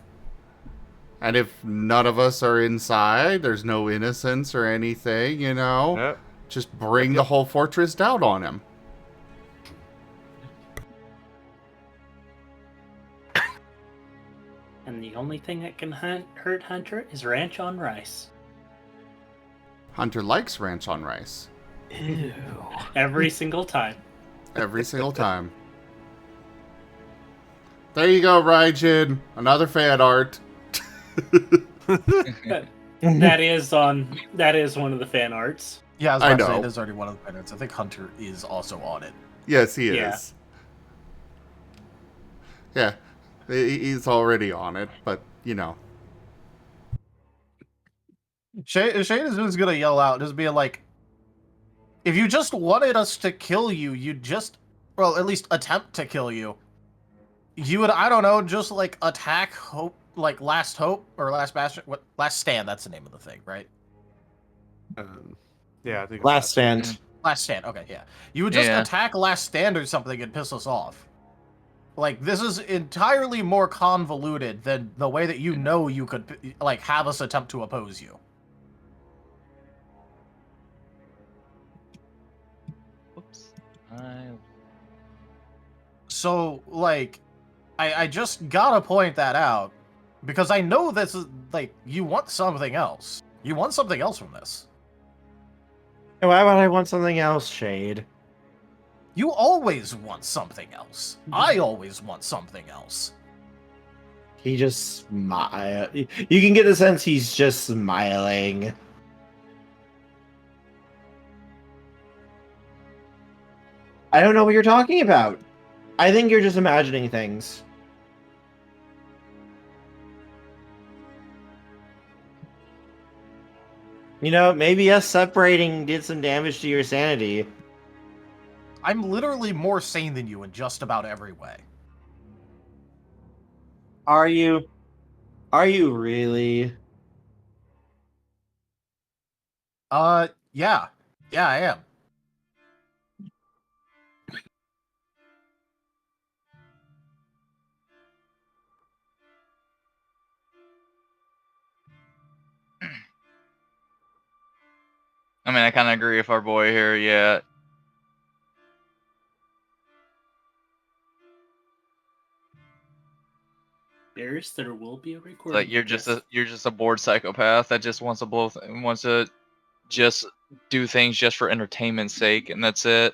And if none of us are inside, there's no innocence or anything, you know, Yep. just bring the whole fortress down on him. And the only thing that can hurt Hunter is ranch on rice. Hunter likes ranch on rice. Ew. Every single time. Every single time. There you go, Raijin. Another fan art. That is one of the fan arts. Yeah, I was I about to say know. it is already one of the minutes. I think Hunter is also on it. Yes, he Yeah. is. Yeah, he's already on it, but, you know. Shane is just gonna yell out, just being like, if you just wanted us to kill you, you'd just, well, at least attempt to kill you. You would, I don't know, just like attack Hope, like Last Hope or Last Bastion, what, Last Stand. That's the name of the thing, right? Yeah, I think it's Last stand. Last Stand. Okay, yeah. You would just Yeah. attack Last Stand or something and piss us off. Like, this is entirely more convoluted than the way that you know you could, like, have us attempt to oppose you. Oops. So, like, I just gotta point that out, because I know this is, like, you want something else. You want something else from this. And why would I want something else, Shade? You always want something else. I always want something else. He just smile. You can get the sense he's just smiling. I don't know what you're talking about. I think you're just imagining things. You know, maybe us separating did some damage to your sanity. I'm literally more sane than you in just about every way. Are you? Are you really? Yeah. Yeah, I am. I mean, I kind of agree with our boy here. Yeah. There will be a recording. Like you're just a bored psychopath that just wants to just do things just for entertainment's sake, and that's it.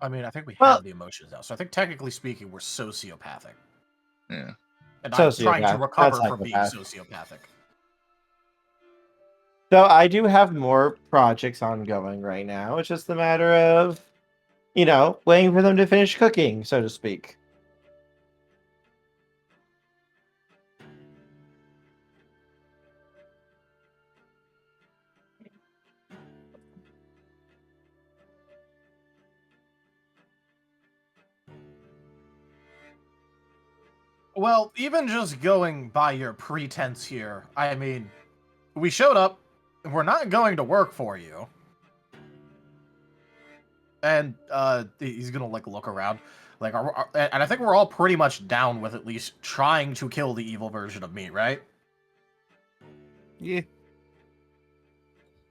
I mean, I think we Well- have the emotions now, so I think technically speaking, we're sociopathic. Yeah. And I'm trying to Sociopath, recover not from being psychopath. sociopathic. So I do have more projects ongoing right now. It's just a matter of, you know, waiting for them to finish cooking, so to speak. Well, even just going by your pretense here, I mean, we showed up, we're not going to work for you. And, he's gonna, like, look around. Like, and I think we're all pretty much down with at least trying to kill the evil version of me, right? Yeah.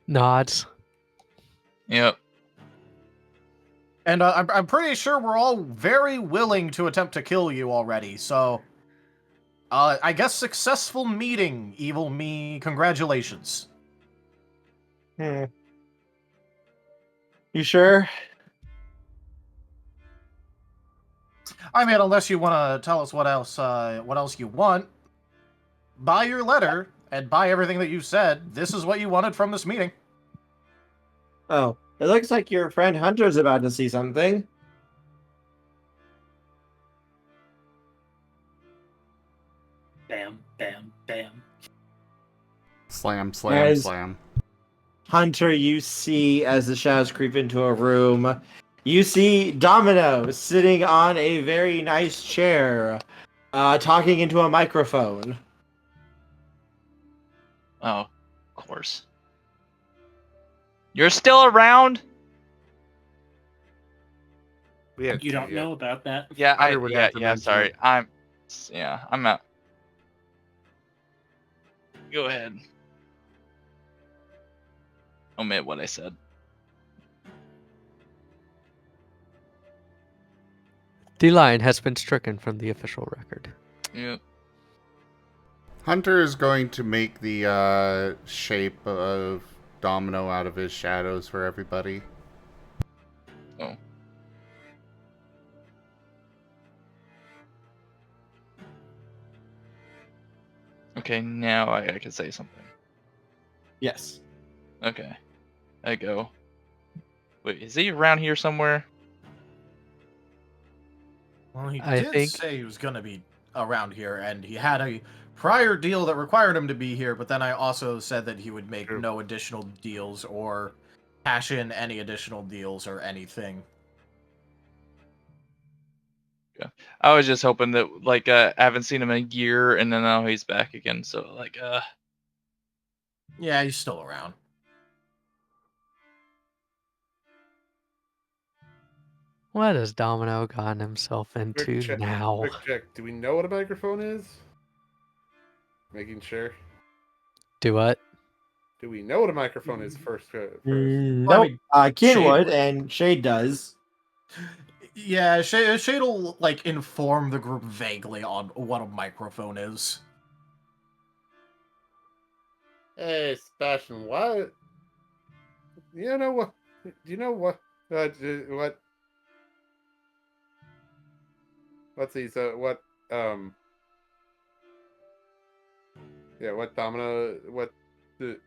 Nods. Yep. And I'm pretty sure we're all very willing to attempt to kill you already, so... I guess successful meeting, evil me. Congratulations. You sure? I mean, unless you want to tell us what else you want. By your letter, and by everything that you said, this is what you wanted from this meeting. Oh, it looks like your friend Hunter's about to see something. Bam, bam, bam. Slam, slam, As- slam. Hunter, you see as the shadows creep into a room, you see Domino sitting on a very nice chair, talking into a microphone. Oh, of course. You're still around? Yeah. You don't know about that? Yeah, Hunter would have to mention sorry. it. I'm out. Go ahead. Omit what I said. The line has been stricken from the official record. Yep. Hunter is going to make the shape of Domino out of his shadows for everybody. Oh. Okay, now I can say something. Yes. Okay. I go. Wait, is he around here somewhere? Well, he I did think say he was gonna be around here, and he had a prior deal that required him to be here, but then I also said that he would make True. no additional deals or cash in any additional deals or anything. I was just hoping that, like, I haven't seen him in a year, and then now he's back again. So, like, Yeah, he's still around. what has Domino gotten himself into now? Quick check. Do we know what a microphone is? Making sure. Do what? Do we know what a microphone is first? Well, Nope. Ken Shade would, would. and Shade does. Yeah, Shade will, like, inform the group vaguely on what a microphone is. Hey, Sebastian, what? You know what? Do you know what? What? Let's see. So what? Yeah. What Domino? What? The?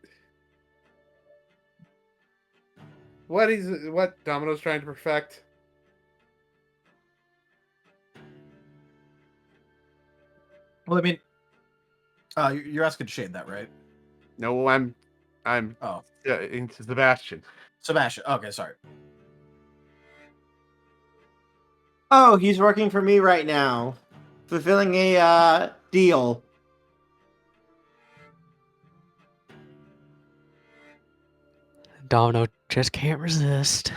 What Domino's trying to perfect? Well, I mean, you're asking Shade that, right? No, I'm Oh, into Sebastian. Sebastian. Okay, sorry. Oh, he's working for me right now, fulfilling a deal. Domino just can't resist.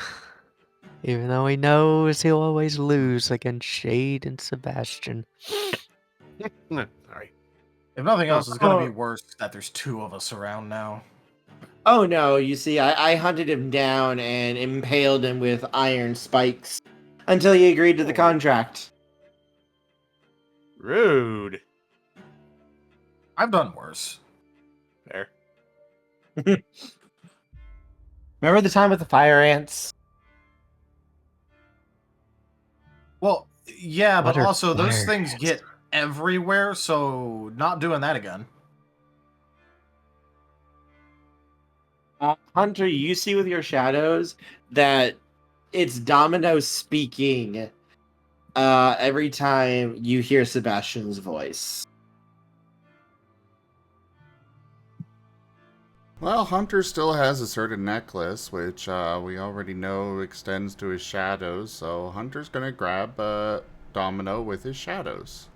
Even though he knows he'll always lose against Shade and Sebastian. Sorry. If nothing else, it's gonna be worse that there's two of us around now. Oh no, you see, I hunted him down and impaled him with iron spikes until he agreed to the contract. Rude. I've done worse. There. Remember the time with the fire ants? Well, yeah, but What are also those fire things ants? get everywhere, so not doing that again. Hunter, you see with your shadows that it's Domino speaking every time you hear Sebastian's voice. Well, Hunter still has a certain necklace, which we already know extends to his shadows, so Hunter's gonna grab Domino with his shadows.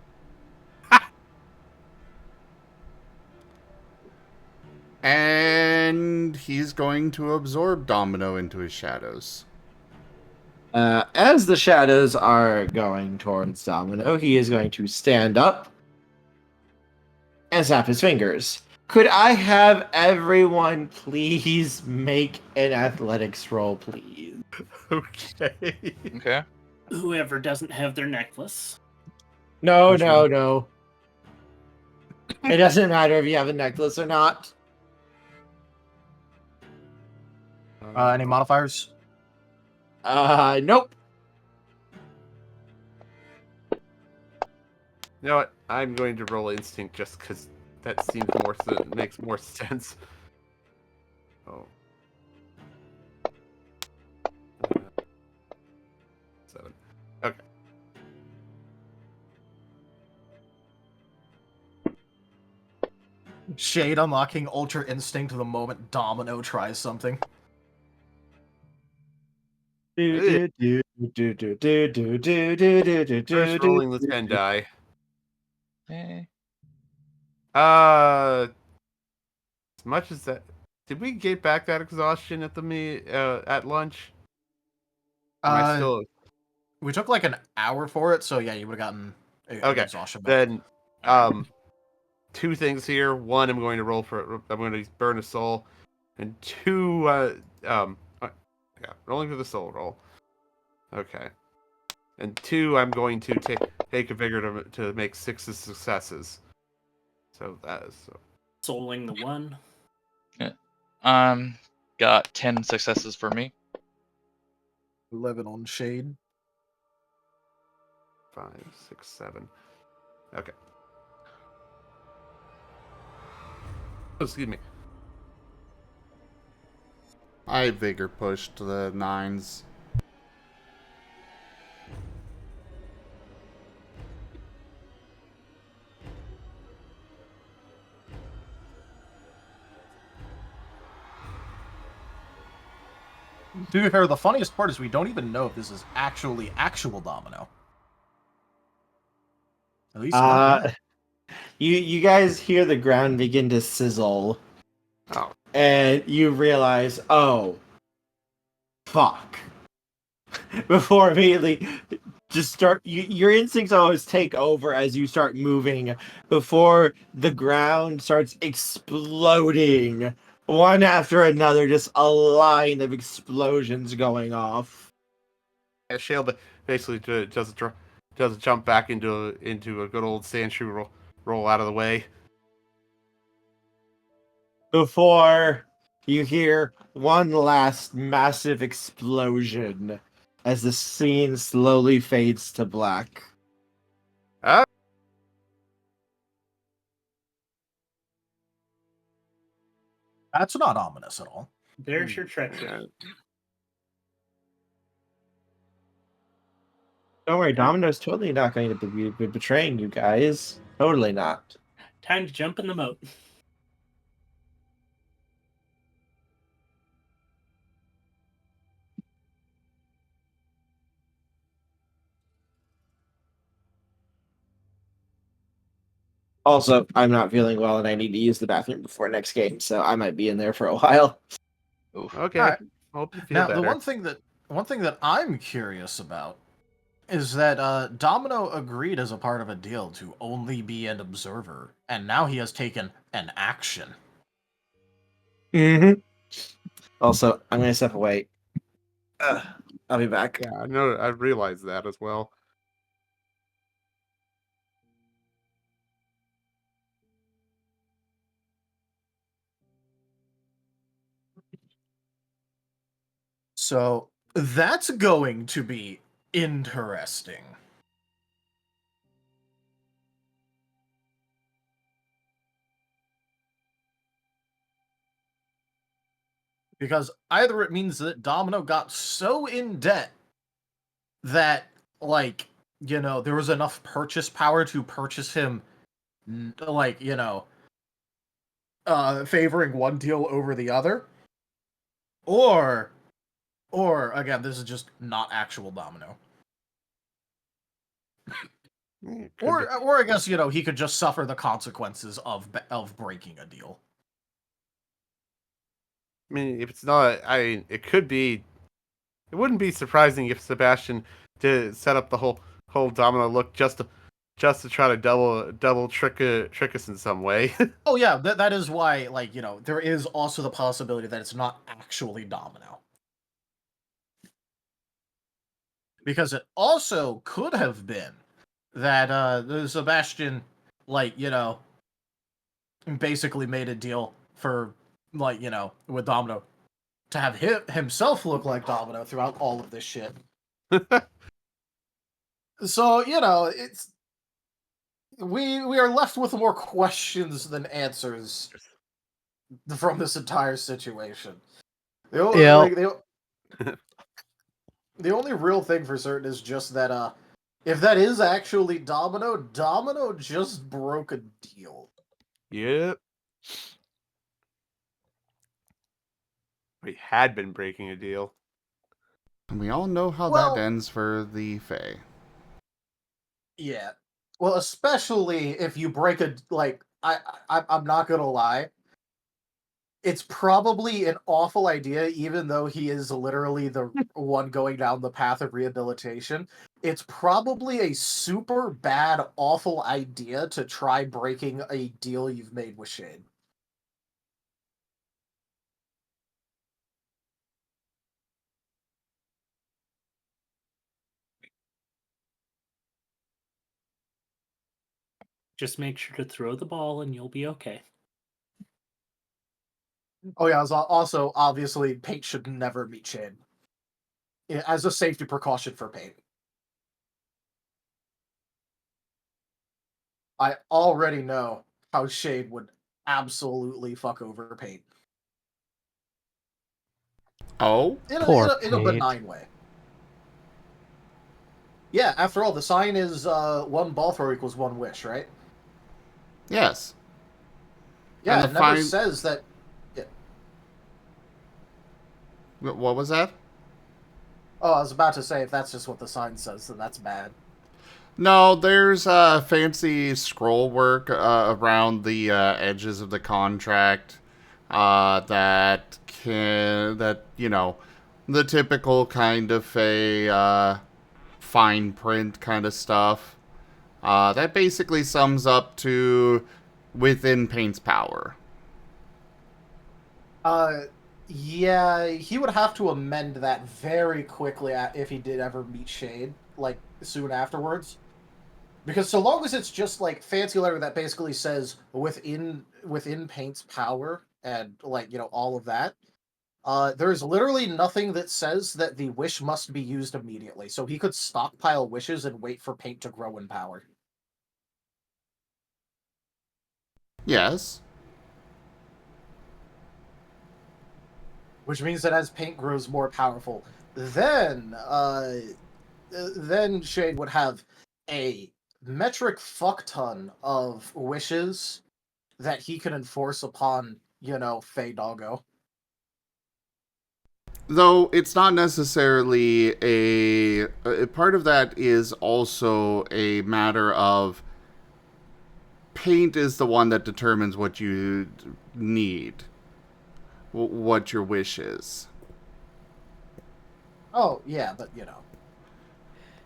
And he's going to absorb Domino into his shadows. As the shadows are going towards Domino, he is going to stand up and snap his fingers. Could I have everyone please make an athletics roll, please? Okay. okay. Whoever doesn't have their necklace. No, Which no, one? no. It doesn't matter if you have a necklace or not. Any modifiers? Nope. You know what? I'm going to roll instinct just because that seems makes more sense. Oh. 7. Okay. Shade unlocking Ultra Instinct the moment Domino tries something. First rolling the 10 die. Eh. As much as that, did we get back that exhaustion at at lunch? Am I still We took like an hour for it, so yeah, you would have gotten okay? exhaustion back. Then, two things here. One, I'm going to burn a soul, and two, yeah, rolling for the soul roll. Okay, and two, I'm going to take a vigor to make 6 successes. So that is Souling the one. Got 10 successes for me. 11 on Shade. 5, 6, 7. Okay. Oh, excuse me. I vigor pushed the 9s. To be fair, the funniest part is we don't even know if this is actually actual domino. At least not yet. You guys hear the ground begin to sizzle, Oh, and you realize, oh, fuck. Before immediately just start, your instincts always take over as you start moving before the ground starts exploding one after another, just a line of explosions going off. yeah, Shale basically does a jump back into a good old Sandshoe roll out of the way. Before you hear one last massive explosion as the scene slowly fades to black. Ah, That's not ominous at all. There's your treachery. Don't worry, Domino's totally not going to be betraying you guys. Totally not. Time to jump in the moat. Also, I'm not feeling well and I need to use the bathroom before next game, so I might be in there for a while. okay. All right. Hope you feel Now, better. the one thing that I'm curious about is that Domino agreed as a part of a deal to only be an observer, and now he has taken an action. Mm-hmm. Also, I'm going to step away. I'll be back. Yeah, I know. I realized that as well. So that's going to be interesting. Because either it means that Domino got so in debt that, like, there was enough purchase power to purchase him, like, favoring one deal over the other. Or again, this is just not actual Domino. Or I guess, he could just suffer the consequences of breaking a deal. I mean, if it's not, it could be. It wouldn't be surprising if Sebastian did set up the whole domino look just to try to double trick us in some way. Oh yeah, that is why, like, there is also the possibility that it's not actually Domino. Because it also could have been that the Sebastian, like, basically made a deal for, like, with Domino to have himself look like Domino throughout all of this shit. So, it's we are left with more questions than answers from this entire situation. The only, Yeah. like, the only real thing for certain is just that if that is actually Domino just broke a deal. Yep. We had been breaking a deal. And we all know how Well, that ends for the Fae. yeah. Well, especially if you break a, like, I'm not gonna lie. It's probably an awful idea, even though he is literally the one going down the path of rehabilitation. It's probably a super bad, awful idea to try breaking a deal you've made with Shane. Just make sure to throw the ball and you'll be okay. Oh yeah, also, obviously, Paint should never meet Shane. As a safety precaution for Paint. I already know how Shane would absolutely fuck over Paint. Oh? In Poor a Paint. benign way. Yeah, after all, the sign is one ball throw equals one wish, right? Yes. Yeah, And it the never fine... says that... Yeah. What was that? Oh, I was about to say, if that's just what the sign says, then that's bad. No, there's fancy scroll work around the edges of the contract that, you know, the typical kind of a fine print kind of stuff. That basically sums up to within Paint's power. Yeah, he would have to amend that very quickly if he did ever meet Shade, like, soon afterwards. Because so long as it's just, like, fancy letter that basically says within Paint's power, and, like, you know, all of that, there's literally nothing that says that the wish must be used immediately, so he could stockpile wishes and wait for Paint to grow in power. Yes. Which means that as Paint grows more powerful, then Shade would have a metric fuck ton of wishes that he can enforce upon, you know, Fey Doggo. Though it's not necessarily a part of that is also a matter of Paint is the one that determines what you need, what your wish is. Oh, yeah, but, you know.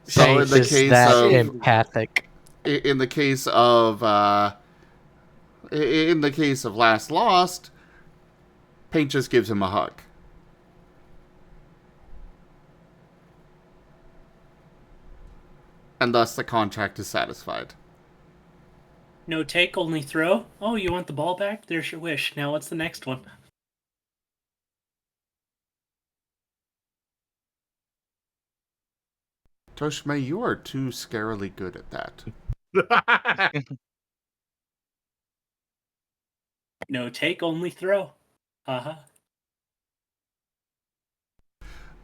So in the is case that of empathic. in the case of in the case of Last Lost, Paint just gives him a hug. And thus the contract is satisfied. No take, only throw. Oh, you want the ball back? There's your wish. Now what's the next one? Tochemay, you are too scarily good at that. No take, only throw. Uh-huh.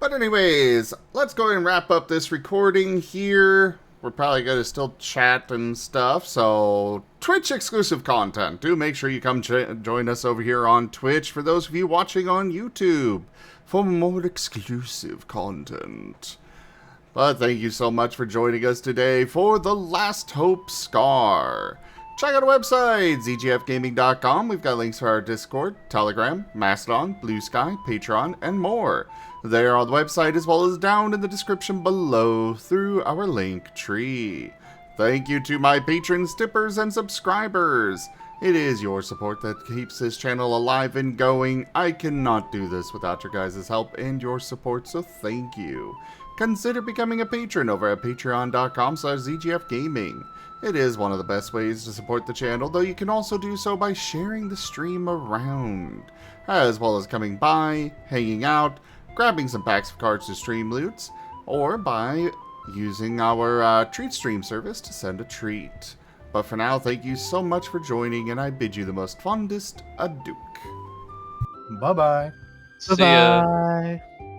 But anyways, let's go ahead and wrap up this recording here. We're probably going to still chat and stuff, so Twitch exclusive content. Do make sure you come join us over here on Twitch for those of you watching on YouTube for more exclusive content. But thank you so much for joining us today for The Last Hope Scar. Check out our website, zgfgaming.com. We've got links for our Discord, Telegram, Mastodon, Blue Sky, Patreon, and more. They're on the website as well as down in the description below through our link tree. Thank you to my patrons, tippers, and subscribers. It is your support that keeps this channel alive and going. I cannot do this without your guys' help and your support, so thank you. Consider becoming a patron over at patreon.com/zgfgaming. It is one of the best ways to support the channel, though you can also do so by sharing the stream around, as well as coming by, hanging out, grabbing some packs of cards to stream loots, or by using our treat stream service to send a treat. But for now, thank you so much for joining, and I bid you the most fondest adieu. Bye-bye. See ya. Bye-bye.